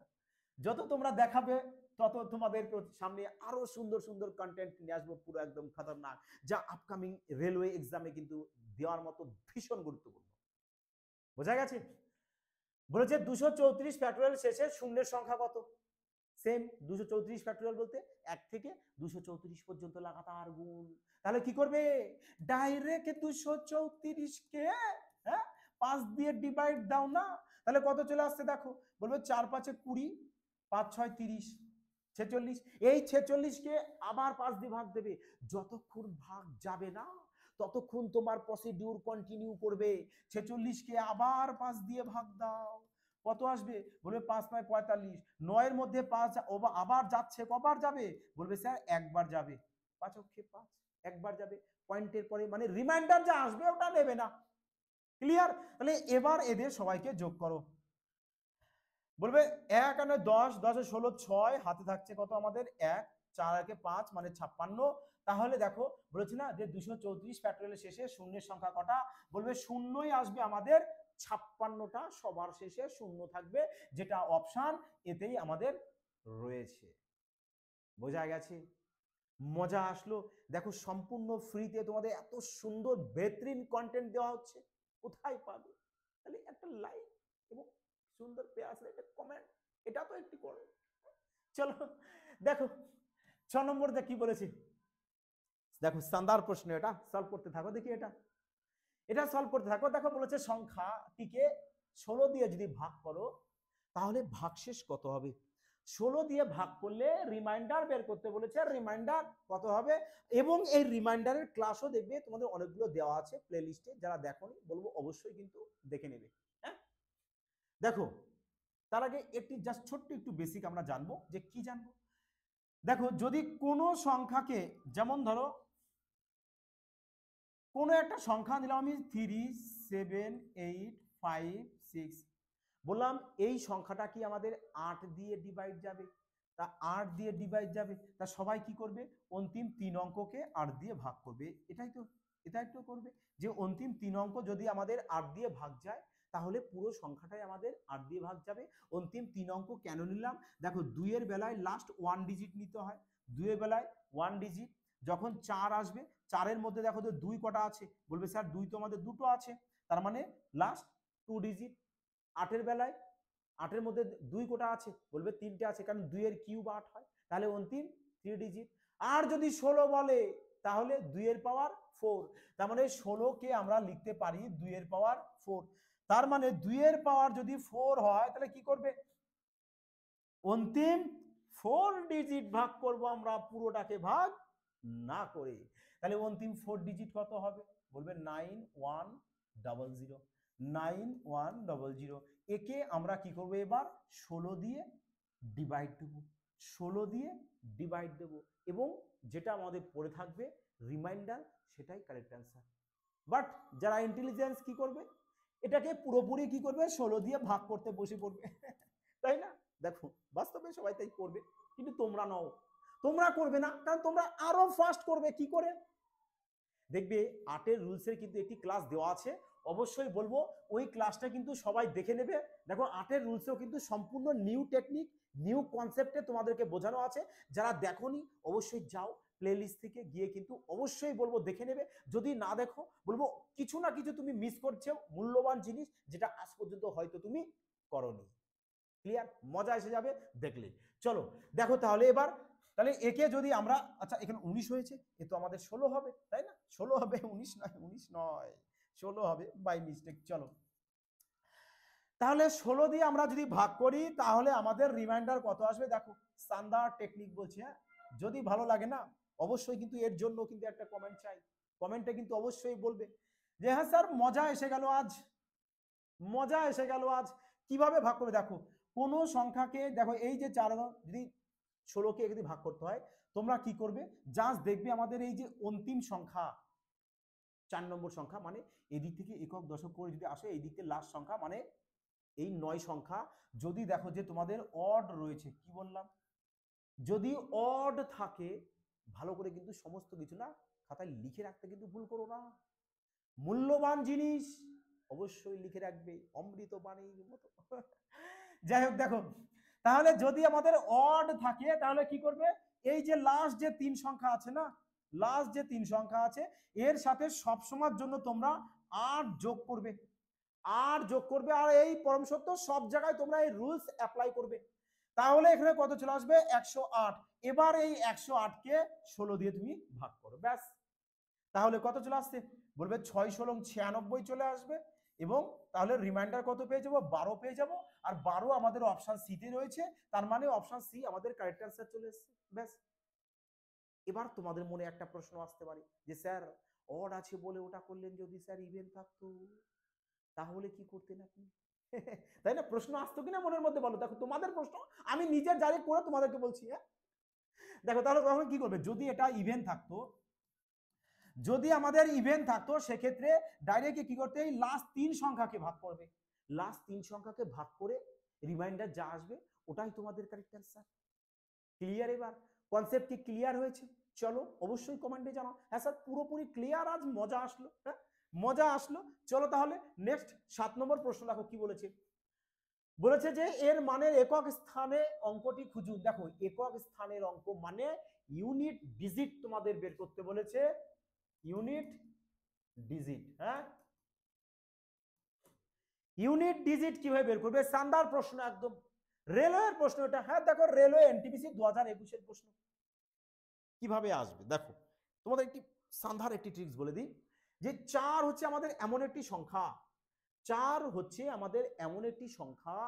যত তোমরা দেখাবে তত তোমাদের সামনে আরো সুন্দর সুন্দর কন্টেন্ট নিয়ে আসবো, পুরো একদম খতরনাক, যা আপকামিং রেলওয়ে এক্সামে কিন্তু দেওয়ার মতো ভীষণ গুরুত্বপূর্ণ। বোঝা গেছে, বলেছে 234 ফ্যাক্টরিয়াল শেষে শূন্যের সংখ্যা কত, সেম 234 ফ্যাক্টরিয়াল বলতে 1 থেকে 234 পর্যন্ত লাগাতার গুণ, তাহলে কি করবে ডাইরেক্ট 234 কে 5 দিয়ে ডিভাইড দাও না, তাহলে কত চলে আসছে দেখো, বলবে 4 5 20, 5 6 30, 46, এই 46 কে আবার 5 দিয়ে ভাগ দেবে, যতক্ষণ ভাগ যাবে না ততক্ষণ তোমার প্রসিডিউর কন্টিনিউ করবে, 46 কে আবার 5 দিয়ে ভাগ দাও, কত আসবে, বলবে 5 5 45, 9 এর মধ্যে 5 আবার যাচ্ছে, কবার যাবে, বলবে স্যার একবার যাবে, 5 অক্ষে 5 একবার যাবে, পয়েন্টের পরে মানে রিমাইন্ডার যা আসবে ওটা নেবে না। ক্লিয়ার, তাহলে এবার এদের সবাইকে যোগ করো, বলবে 1 আর 10, 10 16, 6 হাতে থাকছে কত আমাদের 1, 4 আর 5 মানে 56, তাহলে দেখো বলেছে না যে 234 ফ্যাক্টরিয়ালের শেষে শূন্যের সংখ্যা কটা, বলবে শূন্যই আসবে আমাদের 56টা, সবার শেষে শূন্য থাকবে, যেটা অপশন এতেই আমাদের রয়েছে। বোঝা গেছে, মজা আসলো, দেখো সম্পূর্ণ ফ্রিতে তোমাদের এত সুন্দর বেহতরিন কন্টেন্ট দেওয়া হচ্ছে, কোথায় পাবে, তাহলে একটা লাইক এবং সুন্দর পেয়ার একটা কমেন্ট এটা তো একটু করো। চলো দেখো 6 নম্বরতে কি বলেছে, দেখো স্ট্যান্ডার্ড প্রশ্ন, এটা সলভ করতে থাকো, দেখি এটা সলভ করতে থাকো। দেখো বলেছে সংখ্যাটিকে 16 দিয়ে যদি ভাগ করো তাহলে ভাগশেষ কত হবে। 16 দিয়ে ভাগ করলে রিমাইন্ডার বের করতে বলেছে, রিমাইন্ডার কত হবে, এবং এই রিমাইন্ডারের ক্লাসও দেখবে তোমাদের অনেকগুলো দেওয়া আছে প্লে লিস্টে, যারা দেখোনি বলবো অবশ্যই কিন্তু দেখে নেবে। হ্যাঁ দেখো তার আগে একটি জাস্ট ছোট্ট একটু বেসিক আমরা জানবো, যে কি জানবো। দেখো যদি কোনো সংখ্যাকে, যেমন ধরো কোনো একটা সংখ্যা দিলাম আমি 3, 7, 8, 5, 6, বললাম এই সংখ্যাটা কি আমাদের 8 দিয়ে ডিভাইড যাবে, তা 8 দিয়ে ডিভাইড যাবে, তা সবাই কি করবে, অন্তিম 3 অঙ্ককে 8 দিয়ে ভাগ করবে, এটাই তো করবে, যে অন্তিম 3 অঙ্ক যদি আমাদের 8 দিয়ে ভাগ যায় তাহলে পুরো সংখ্যাটাই আমাদের 8 দিয়ে ভাগ যাবে। অন্তিম 3 অঙ্ক কেন নিলাম, দেখো 2 এর বেলায় লাস্ট 1 ডিজিট নিতে হয়, 2 এর বেলায় 1 ডিজিট, যখন 4 আসবে 4 এর মধ্যে দেখো তো 2 কটা আছে, বলবে স্যার 2 তো আমাদের দুটো আছে, তার মানে লাস্ট 2 ডিজিট। 8 এর বেলায় 8 এর মধ্যে 2 কোটা আছে, বলবে 3টে আছে, কারণ 2 এর কিউব 8 হয়, তাহলে অন্তিম 3 ডিজিট। আর যদি 16 বলে তাহলে 2 এর পাওয়ার 4, তার মানে 16 কে আমরা লিখতে পারি 2 এর পাওয়ার 4, তার মানে 2 এর পাওয়ার যদি 4 হয় তাহলে কি করবে, অন্তিম 4 ডিজিট ভাগ করব আমরা, পুরোটাকে ভাগ না করে, তাহলে অন্তিম 4 ডিজিট কত হবে, বলবে 9100, 9100। একে আমরা কি করব এবার 16 দিয়ে ডিভাইড দেব, 16 দিয়ে ডিভাইড দেব, এবং যেটা আমাদের পড়ে থাকবে রিমাইন্ডার, সেটাই কারেক্ট অ্যান্সার। বাট যারা ইন্টেলিজেন্স কি করবে, এটাকে পুরোপুরি কি করবে 16 দিয়ে ভাগ করতে বসে পড়বে তাই না। দেখো বাস্তবে সবাই তাই করবে, কিন্তু তোমরা নও, তোমরা করবে না, কারণ তোমরা আরো ফাস্ট করবে কি করে, দেখবে 8 এর রুলসের কিন্তু একটি ক্লাস দেওয়া আছে, অবশ্যই বলবো ওই ক্লাসটা কিন্তু সবাই দেখে নেবে। দেখো 8 এর রুলসেও কিন্তু সম্পূর্ণ নিউ টেকনিক, নিউ কনসেপ্টে তোমাদেরকে বোঝানো আছে, যারা দেখোনি অবশ্যই যাও প্লে লিস্ট থেকে গিয়ে কিন্তু অবশ্যই বলবো দেখে নেবে, যদি না দেখো বলবো কিছু না কিছু তুমি মিস করছো, মূল্যবান জিনিস যেটা আজ পর্যন্ত হয়তো তুমি করোনি। ক্লিয়ার, মজা এসে যাবে দেখলে। চলো দেখো তাহলে এবার, তাহলে একে যদি আমরা, আচ্ছা এখানে 19 হয়েছে, এ তো আমাদের 16 হবে তাই না, 16 হবে, 19 নয়, 19 নয় 16 হবে বাই মিস্টেক। চলো তাহলে 16 দিয়ে আমরা যদি ভাগ করি তাহলে আমাদের রিমাইন্ডার কত আসবে, দেখো স্ট্যান্ডার্ড টেকনিক বলছি। হ্যাঁ যদি ভালো লাগে না অবশ্যই কিন্তু এর জন্য কিন্তু একটা কমেন্ট চাই, কমেন্টে কিন্তু অবশ্যই বলবে যে হ্যাঁ স্যার মজা এসে গেল আজ, মজা এসে গেল আজ। কিভাবে ভাগ করবে, দেখো কোন সংখ্যাকে, দেখো এই যে 4 যদি 16কে যদি ভাগ করতে হয় তোমরা কি করবে, জাস্ট দেখবে আমাদের এই যে অন্তিম সংখ্যা 4 নম্বর সংখ্যা, মানে এদিক থেকে একক দশক করে যদি আসে, এই দিক থেকে লাস্ট সংখ্যা, মানে এই 9 সংখ্যা, যদি দেখো যে তোমাদের অড রয়েছে, কি বললাম, যদি অড থাকে, ভালো করে কিন্তু সমস্ত কিছু না খাতায় লিখে রাখতে কিন্তু ভুল করো না, মূল্যবান জিনিস অবশ্যই লিখে রাখবে, অমৃত বাণীর মতো যাই হোক দেখো, তাহলে যদি আমাদের অড থাকে তাহলে কি করবে, এই যে লাস্ট যে 3 সংখ্যা আছে না, লাস্ট যে 3 সংখ্যা আছে এর সাথে সব সময়ের জন্য তোমরা 8 যোগ করবে, 8 যোগ করবে, আর এই পরম সত্য সব জায়গায় তোমরা এই রুলস অ্যাপ্লাই করবে, তাহলে এখানে কত চলে আসবে 108। এবার এই 108 কে 16 দিয়ে তুমি ভাগ করো, ব্যাস, তাহলে কত চলে আসছে, বলবে 6 16 96 চলে আসবে, এবং তাহলে রিমাইন্ডার কত পেয়ে যাবো, 12 পেয়ে যাবো, আর 12 আমাদের অপশন সি তে রয়েছে, তার মানে অপশন সি আমাদের কারেক্ট অ্যান্সার চলে এসেছে, ব্যাস। এবার তোমাদের মনে একটা প্রশ্ন আসতে পারে যে স্যার অড আছে বলে ওটা করলেন, যদি স্যার ইভেন থাকতো তাহলে কি করতেন আপনি তাই না, প্রশ্ন আসতো কিনা মনের মধ্যে বলো, দেখো তোমাদের প্রশ্ন, আমি নিজের জারি করে তোমাদেরকে বলছি। হ্যাঁ দেখো তাহলে তখন কি করবে, যদি এটা ইভেন থাকতো, যদি আমাদের ইভেন থাকতো সেক্ষেত্রে ডাইরেক্ট কি করতে, এই লাস্ট 3 সংখ্যাকে ভাগ করবে, লাস্ট 3 সংখ্যাকে ভাগ করে রিমাইন্ডার যা আসবে ওটাই তোমাদের কারেক্ট অ্যান্সার। ক্লিয়ার, এবার কনসেপ্ট কি ক্লিয়ার হয়েছে, চলো অবশ্যই কমেন্টে জানাও, হ্যাঁ স্যার পুরোপুরি ক্লিয়ার, আজ মজা আসলো, হ্যাঁ মজা আসলো। চলো তাহলে নেক্সট 7 নম্বর প্রশ্ন দেখো কি বলেছে, বলেছে যে এর মানের একক স্থানে অঙ্কটি খুঁজুন। দেখো একক স্থানের অঙ্ক মানে ইউনিট ডিজিট তোমাদের বের করতে বলেছে, ইউনিট ডিজিট। হ্যাঁ ইউনিট ডিজিট কিভাবে বের করবে, স্ট্যান্ডার্ড প্রশ্ন একদম, রেলওয়ের প্রশ্ন এটা। হ্যাঁ দেখো, রেলওয়ে এনটিপিসি 2021-এর প্রশ্ন কিভাবে আসবে দেখো, তোমাদের একটি সান্ধার একটি ট্রিক্স বলে দিই, যে 4 হচ্ছে আমাদের এমন একটি সংখ্যা, 4 হচ্ছে আমাদের এমন একটি সংখ্যা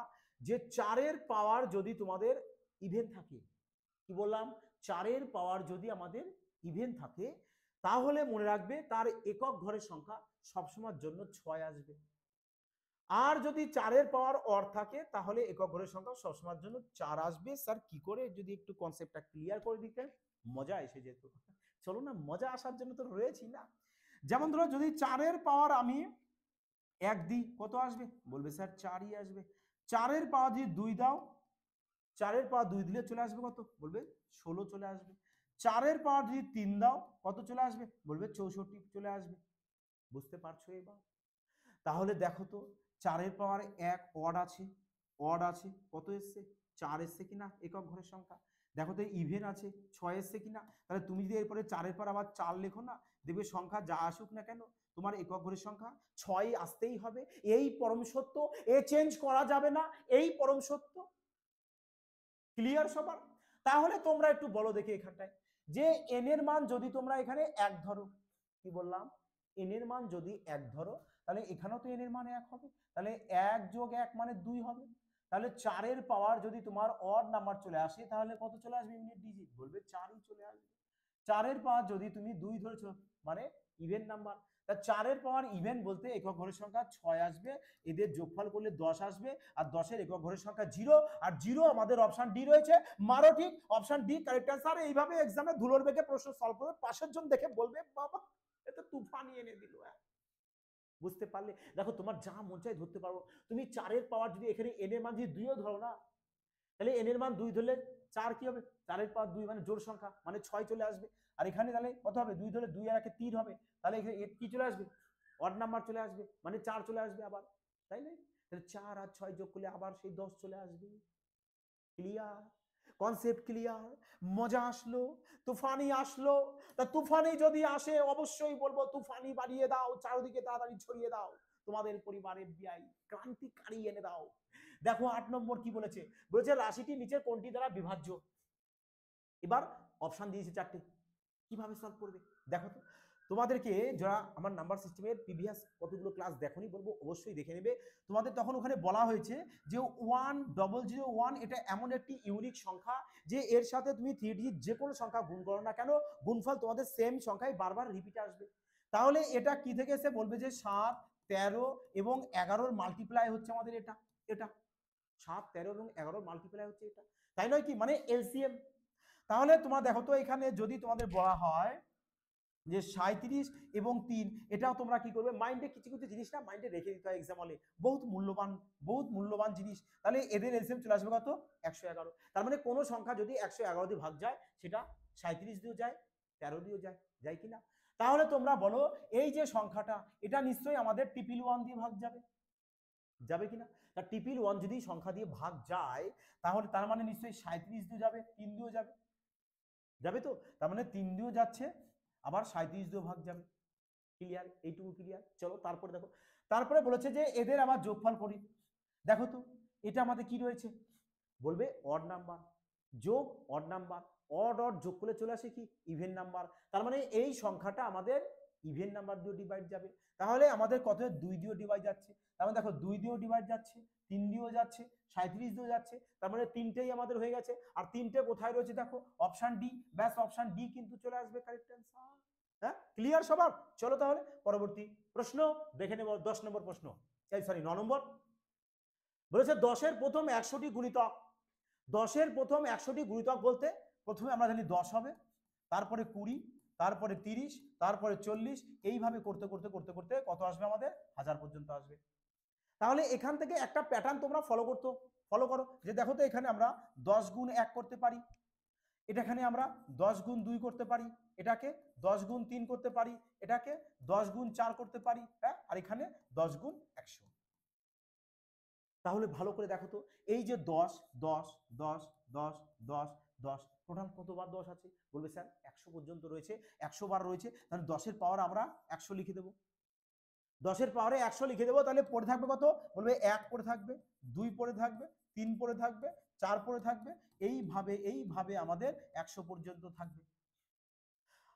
যে 4-এর পাওয়ার যদি তোমাদের ইভেন থাকে, কি বললাম, 4-এর পাওয়ার যদি আমাদের ইভেন থাকে, তাহলে মনে রাখবে তার একক ঘরের সংখ্যা সবসময়ের জন্য 6 আসবে। আর যদি 4-এর পাওয়ার অর থাকে, তাহলে একক ঘরের সংখ্যা সবসময়ের জন্য 4 আসবে। স্যার কি করে, যদি একটু কনসেপ্টটা ক্লিয়ার করে দিতেন, মজা এসে যেত। চলো না, মজা আসার জন্য তো রয়েছি না। যেমন ধরো যদি 4-এর পাওয়ার আমি 1 দিই, কত আসবে, বলবে স্যার 4ই আসবে। 4-এর পাওয়ার যদি 2 দাও, 4-এর পাওয়ার 2 দিলে চলে আসবে কত, বলবে 16 চলে আসবে। 4-এর পাওয়ার যদি 3 দাও, কত চলে আসবে, বলবে 64 চলে আসবে। বুঝতে পারছো এবার? তাহলে দেখো তো, 4-এর পাওয়ার 1 অড আছে, অড আছে, কত এসছে, 4 এসছে কিনা একক ঘরের সংখ্যা। দেখো তো ইভেন আছে, 6 এসছে কিনা। তাহলে তুমি যদি এরপরে 4-এর পর আবার 4 লেখো না, দেখবে সংখ্যা যা আসুক না কেন, তোমার একক ঘরের সংখ্যা 6 আসতেই হবে। এই পরম সত্য, এ চেঞ্জ করা যাবে না, এই পরম সত্য। ক্লিয়ার সবার? তাহলে তোমরা একটু বলো দেখি এখানটায়, যে এন এর মান যদি তোমরা এখানে 1 ধরো, কি বললাম, এন এর মান যদি 1 ধরো, তাহলে এখানেও তো এন এর মান 1 হবে, তাহলে 1 যোগ 1 মানে 2 হবে। তাহলে 4-এর পাওয়ার যদি তোমার অড নাম্বার চলে আসে, তাহলে কত চলে আসবে ইউনিট ডিজিট, বলবে 4ই চলে আসবে। 4-এর পাওয়ার যদি তুমি 2 ধরেছো, মানে ইভেন নাম্বার। তা 4-এর পাওয়ার ইভেন বলতে একক ঘরের সংখ্যা 6 আসবে, এদের যোগফল করলে 10 আসবে, আর 10-এর একক ঘরের সংখ্যা 0, আর 0 আমাদের অপশন ডি রয়েছে। মারো ঠিক, অপশন ডি কারেক্ট অ্যান্সার। এইভাবে এক্সামে ধুলোর বেগে প্রশ্ন সলভ করবে, পাশের জন দেখে বলবে বাবা এটা তুফানি এনে দিল। বুঝতে পারলে? দেখো তোমার যা মন চাই ধরতে পারো। তুমি 4-এর পাওয়ার যদি এখানে এন এর মান যদি 2ও ধরো না, তাহলে এন এর মান 2 ধরলে 4 কি হবে, 4-এর পাওয়ার 2 মানে জোড় সংখ্যা, মানে 6 চলে আসবে। আর এখানে তাহলে কত হবে, 2 ধরলে 2 আর 1 3 হবে, তাহলে এখানে কি চলে আসবে, অড নাম্বার চলে আসবে, মানে 4 চলে আসবে আবার, তাই না? তাহলে 4 আর 6 যোগ করলে আবার সেই 10 চলে আসবে। ক্লিয়ার? Concept clear? মজা আসলো, তুফানি আসলো। তা তুফানি যদি আসে, অবশ্যই বলবো তুফানি বাড়িয়ে দাও, চারিদিকে তাড়াতাড়ি ছড়িয়ে দাও, তোমাদের পরিবারের বিআই ক্রান্তিকারী এনে দাও। দেখো 8 নম্বর কি বলেছে, বলেছে রাশিটি নিচের কোনটি দ্বারা বিভাজ্য। এবার অপশন দিয়েছে 4টে, কিভাবে সলভ করবে দেখো তো। তোমাদেরকে যারা আমার নাম্বার সিস্টেমের প্রিভিয়াস কতগুলো ক্লাস দেখোনি, বলবো অবশ্যই দেখে নেবে। তোমাদের তখন ওখানে বলা হয়েছে যে 1001 এটা এমন একটি ইউনিক সংখ্যা, যে এর সাথে তুমি 3 ডিজিট যে কোনো সংখ্যা গুণ করো না কেন, গুণফল তোমাদের সেম সংখ্যায় বারবার রিপিট আসবে। তাহলে এটা কি থেকে এসে বলবে যে 7, 13 এবং 11-র মাল্টিপ্লাই হচ্ছে আমাদের এটা, এটা 7, 13 এবং 11-র মাল্টিপ্লাই হচ্ছে এটা, তাই নয় কি, মানে এলসিএম। তাহলে তোমার দেখো তো এখানে যদি তোমাদের বলা হয় যে 37 এবং 3, এটাও তোমরা কি করবে, মাইন্ডে কিছু কিছু জিনিস না মাইন্ডে রেখে দিতে হয় এক্সাম হলে, বহুত মূল্যবান জিনিস। তাহলে এদের এলসিএম চলে আসবে কত, 111। তার মানে কোনো সংখ্যা যদি 111 দিয়ে ভাগ যায়, সেটা 37 দিয়েও যায়, 13 দিয়েও যায়, যায় কিনা? তাহলে তোমরা বলো এই যে সংখ্যাটা, এটা নিশ্চয়ই আমাদের 111 দিয়ে ভাগ যাবে, যাবে কিনা? তা 111 যদি সংখ্যা দিয়ে ভাগ যায়, তাহলে তার মানে নিশ্চয়ই 37 দিয়ে যাবে, 3 দিয়েও যাবে, যাবে তো। তার মানে 3 দিয়েও যাচ্ছে, আবার 37 দিয়েও ভাগ যাবে। ক্লিয়ার? এইটুকু ক্লিয়ার? চলো তারপরে দেখো, তারপরে বলেছে যে এদের আবার যোগফল করি। দেখো তো এটা আমাদের কি রয়েছে, বলবে অড নাম্বার যোগ অড নাম্বার, অড অড যোগ করলে চলে আসে কি, ইভেন নাম্বার। তার মানে এই সংখ্যাটা আমাদের ইভেন নাম্বার দিয়ে ডিভাইড যাবে। তাহলে আমাদের কত, 2 দিয়েও ডিভাইড যাচ্ছে। তার মানে দেখো 2 দিয়েও ডিভাইড যাচ্ছে, 3 দিয়েও যাচ্ছে, 37 দিয়েও যাচ্ছে। তার মানে 3টেই আমাদের হয়ে গেছে। আর 3টে কোথায় রয়েছে দেখো, অপশন ডি, ব্যাস অপশন ডি কিন্তু চলে আসবে কারেক্ট অ্যান্সার। হ্যাঁ, ক্লিয়ার সবার? চলো তাহলে পরবর্তী প্রশ্ন দেখে নেব। 10 নম্বর প্রশ্ন, সরি 9 নম্বর। বলেছে 10-এর প্রথম 100টি গুণিতক। 10-এর প্রথম 100টি গুণিতক বলতে প্রথমে আমরা জানি 10 হবে, তারপরে 20, তারপরে 30, তারপরে 40, এইভাবে করতে করতে করতে করতে কত আসবে আমাদের, 1000 পর্যন্ত আসবে। তাহলে এখান থেকে একটা প্যাটার্ন তোমরা ফলো করো, যে দেখো তো এখানে আমরা 10 গুণ 1 করতে পারি, এটাখানে আমরা 10 গুণ 2 করতে পারি, এটাকে 10 গুণ 3 করতে পারি, এটাকে 10 গুণ 4 করতে পারি, হ্যাঁ, আর এখানে 10 গুণ 100। তাহলে ভালো করে দেখো তো, এই যে 10 10 10 10 10 10, টোটাল কতবার 10 আছে, বলবে স্যার 100 পর্যন্ত রয়েছে, 100 বার রয়েছে, তাহলে 10-এর পাওয়ার আমরা 100 লিখে দেবো। 10-এর পাওয়ারে 100 লিখে দেবো, তাহলে পড়ে থাকবে কত, বলবে 1 পড়ে থাকবে, 2 পড়ে থাকবে, 3 পড়ে থাকবে, 4 পরে থাকবে, এইভাবে আমাদের 100 পর্যন্ত থাকবে।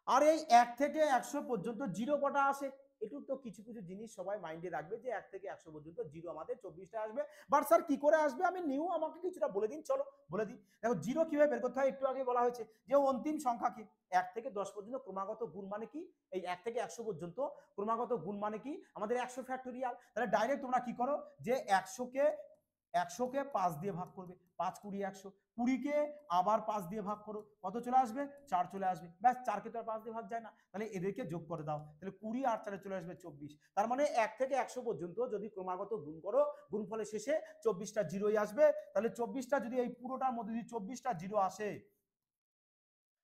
আর এই 1 থেকে 100 পর্যন্ত জিরো কটা আসে, একটু তো কিছু কিছু জিনিস সবাই মাইন্ডে রাখবে যে 1 থেকে 100 পর্যন্ত জিরো আমাদের 24টা আসবে। বাট স্যার কি করে আসবে, আমি নিউ আমাকে কিছুটা বলে দিন, চলো বলে দিই। দেখো জিরো কিভাবে বের করতে হয়, একটু আগে বলা হয়েছে যে অন্তিম সংখ্যা কি 1 থেকে 10 পর্যন্ত ক্রমাগত গুণ মানে কি, এই 1 থেকে 100 পর্যন্ত ক্রমাগত গুণ মানে কি আমাদের 100 ফ্যাক্টোরিয়াল। তাহলে ডাইরেক্ট তোমরা কি করো যে 100কে 5 দিয়ে ভাগ করবে, 5 20 100, 20কে আবার 5 দিয়ে ভাগ করো, কত চলে আসবে, 4 চলে আসবে। ব্যাস, 4কে তো আর 5 দিয়ে ভাগ যায় না, তাহলে এদেরকে যোগ করে দাও, তাহলে 20 আর 4 চলে আসবে 24। তার মানে 1 থেকে 100 পর্যন্ত যদি ক্রমাগত গুণ করো, গুণফলের শেষে 24টা জিরোই আসবে। তাহলে 24টা যদি এই পুরোটার মধ্যে যদি 24টা জিরো আসে,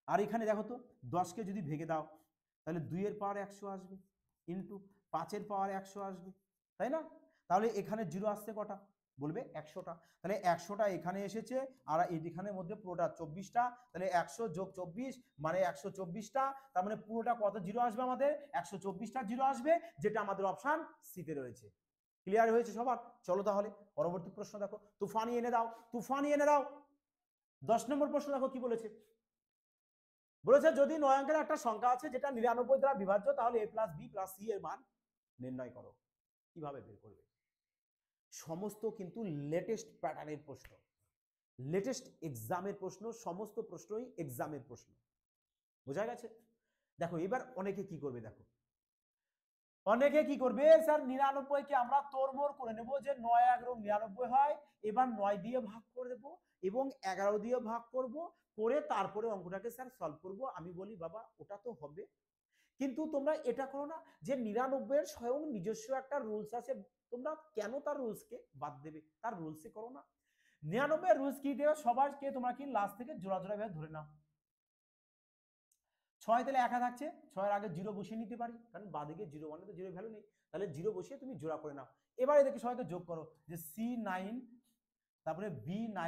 আর এখানে দেখো তো 10কে যদি ভেঙে দাও, তাহলে 2 এর পাওয়ার 100 আসবে, ইন্টু 5 এর পাওয়ার 100 আসবে, তাই না? তাহলে এখানে জিরো আসছে কটা, বলবে 100টা। তাহলে 100টা এখানে এসেছে, আর এইখানের মধ্যে পুরোটা 24টা, তাহলে 100 যোগ 24 মানে 124টা। তার মানে পুরোটা কত জিরো আসবে আমাদের, 124টা জিরো আসবে, যেটা আমাদের অপশন সিতে রয়েছে। ক্লিয়ার হয়েছে সবার? চলো তাহলে পরবর্তী প্রশ্ন দেখো, তুফানি এনে দাও, তুফানি এনে দাও। 10 নম্বর প্রশ্ন দেখো কি বলেছে, বলেছে যদি 9 অঙ্কের একটা সংখ্যা আছে যেটা 99 দ্বারা বিভাজ্য, তাহলে a plus B plus C এর মান নির্ণয় করো। কিভাবে বের করবে? সমস্ত কিন্তু লেটেস্ট প্যাটার্নের প্রশ্ন, লেটেস্ট এক্সামের প্রশ্ন, সমস্ত প্রশ্নই এক্সামের প্রশ্ন, বোঝা গেছে? দেখো এবার অনেকে কি করবে, দেখো অনেকে কি করবে, স্যার 99কে আমরা তোড়মোড় করে নেব যে 9 11 99 হয়, এবার 9 দিয়ে ভাগ করে দেব এবং 11 দিয়ে ভাগ করব, করে তারপরে অঙ্কটাকে স্যার সলভ করব। আমি বলি বাবা ওটা তো হবে, কিন্তু তোমরা এটা করো না যে 99 এর স্বয়ং নিজস্ব একটা রুলস আছে, তোমরা কেন তার রুলসকে বাদ দেবে, তার রুলসে করো না। 99 এর রুলস কি দেবে, সবাইকে তোমরা কি লাস্ট থেকে জোড়া জোড়া ভাবে ধরে নাও। 6 তাহলে একা থাকছে, 6 এর আগে জিরো বসিয়ে নিতে পারি, কারণ বাদিকে জিরো মানে তো জিরো ভ্যালু নেই, তাহলে জিরো বসিয়ে তুমি জোড়া করে নাও। এবার এদেরকে সবাইকে যোগ করো, যে C9, তারপরে B9,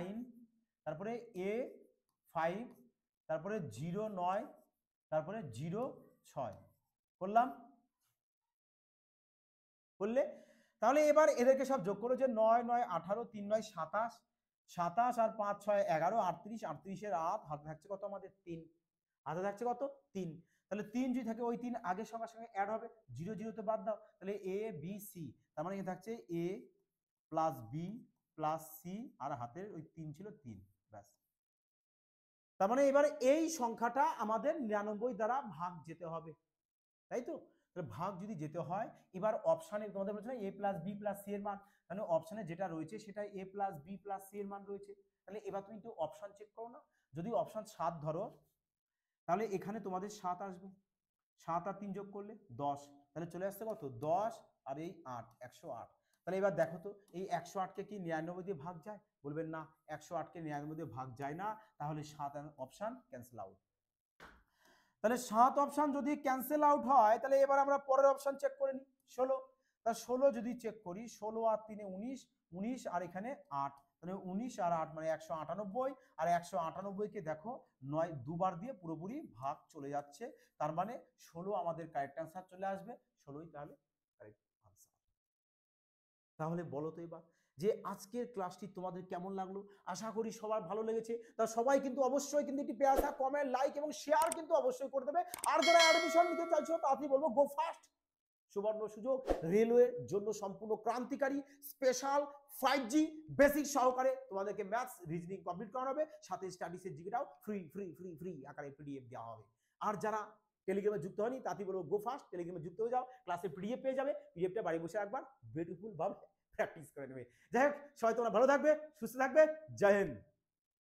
তারপরে A5, তারপরে 09, তারপরে 06 করলাম, করলে তাহলে এবার এদেরকে সব যোগ করো, যে 9 9 18, 3 9 27, 27 আর 5 6 11, 38, 38 এর 8 হাতে থাকছে কত আমাদের 3, হাতে থাকছে কত 3। তাহলে 3 যদি থাকে ওই 3 আগের সঙ্গে সঙ্গে অ্যাড হবে, 0 0 তে বাদ দাও, তাহলে এ বি সি, তার মানে এখানে থাকছে এ প্লাস বি প্লাস সি, আর হাতের ওই 3 ছিল 3, ব্যাস। তার মানে এবার এই সংখ্যাটা আমাদের 99 দ্বারা ভাগ যেতে হবে, তাই তো? তাহলে ভাগ যদি যেতে হয়, এবার অপশানে তোমাদের বলছে না এ প্লাস বি প্লাস সি এর মান, তাহলে অপশানে যেটা রয়েছে সেটা এ প্লাস বি প্লাস সি এর মান রয়েছে। তাহলে এবার তুমি একটু অপশান চেক করো না, যদি অপশান 7 ধরো, তাহলে এখানে তোমাদের 7 আসবে, 7 আর 3 যোগ করলে 10, তাহলে চলে আসছে কত 10 আর এই 8, 108। তাহলে এবার দেখো তো এই 108কে কি 99 দিয়ে ভাগ যায়, বলবেন না 108কে 99 দিয়ে ভাগ যায় না, তাহলে 7 অপশান ক্যান্সেল আউট। তাহলে 7 অপশন যদি ক্যান্সেল আউট হয়, তাহলে এবার আমরা পরের অপশন চেক করে নিই 16। তা 16 যদি চেক করি, 16 আর 3 19, 19 আর এখানে 8, তাহলে 19 আর 8 মানে 198, আর 198কে দেখো 9 দুবার দিয়ে পুরোপুরি ভাগ চলে যাচ্ছে, তার মানে 16 আমাদের কারেক্ট অ্যান্সার চলে আসবে, 16ই তাহলে কারেক্ট আনসার। তাহলে বলো তো এবার যে আজকের ক্লাসটি তোমাদের কেমন লাগলো, আশা করি সবার ভালো লেগেছে। তা সবাই কিন্তু অবশ্যই কিন্তু একটি পেয়ারা কমেন্ট লাইক এবং শেয়ার কিন্তু অবশ্যই করে দেবে। আর যারা অ্যাডমিশন নিতে চাইছো তাড়াতাড়ি বলবো গো ফাস্ট, সুবর্ণ সুযোগ, রেলওয়ের জন্য সম্পূর্ণ ক্রান্তিকারী স্পেশাল 5G বেসিক সহকারে তোমাদেরকে ম্যাথস রিজনিং কমপ্লিট করা হবে, সাথে স্টাডিজের জিকেটাও ফ্রি ফ্রি ফ্রি ফ্রি আকারে পিডিএফ দেওয়া হবে। আর যারা টেলিগ্রামে যুক্ত হয়নি তাড়াতাড়ি বলবো গো ফাস্ট, টেলিগ্রামে যুক্ত হয়ে যাও, ক্লাসে পিডিএফ পেয়ে যাবে, পিডিএফটা বাড়ি বসে একবার বিউটিফুল ভাবে প্র্যাকটিস করে নেবে। যাই হোক, সবাই তোমরা ভালো থাকবে, সুস্থ থাকবে, জয় হিন্দ।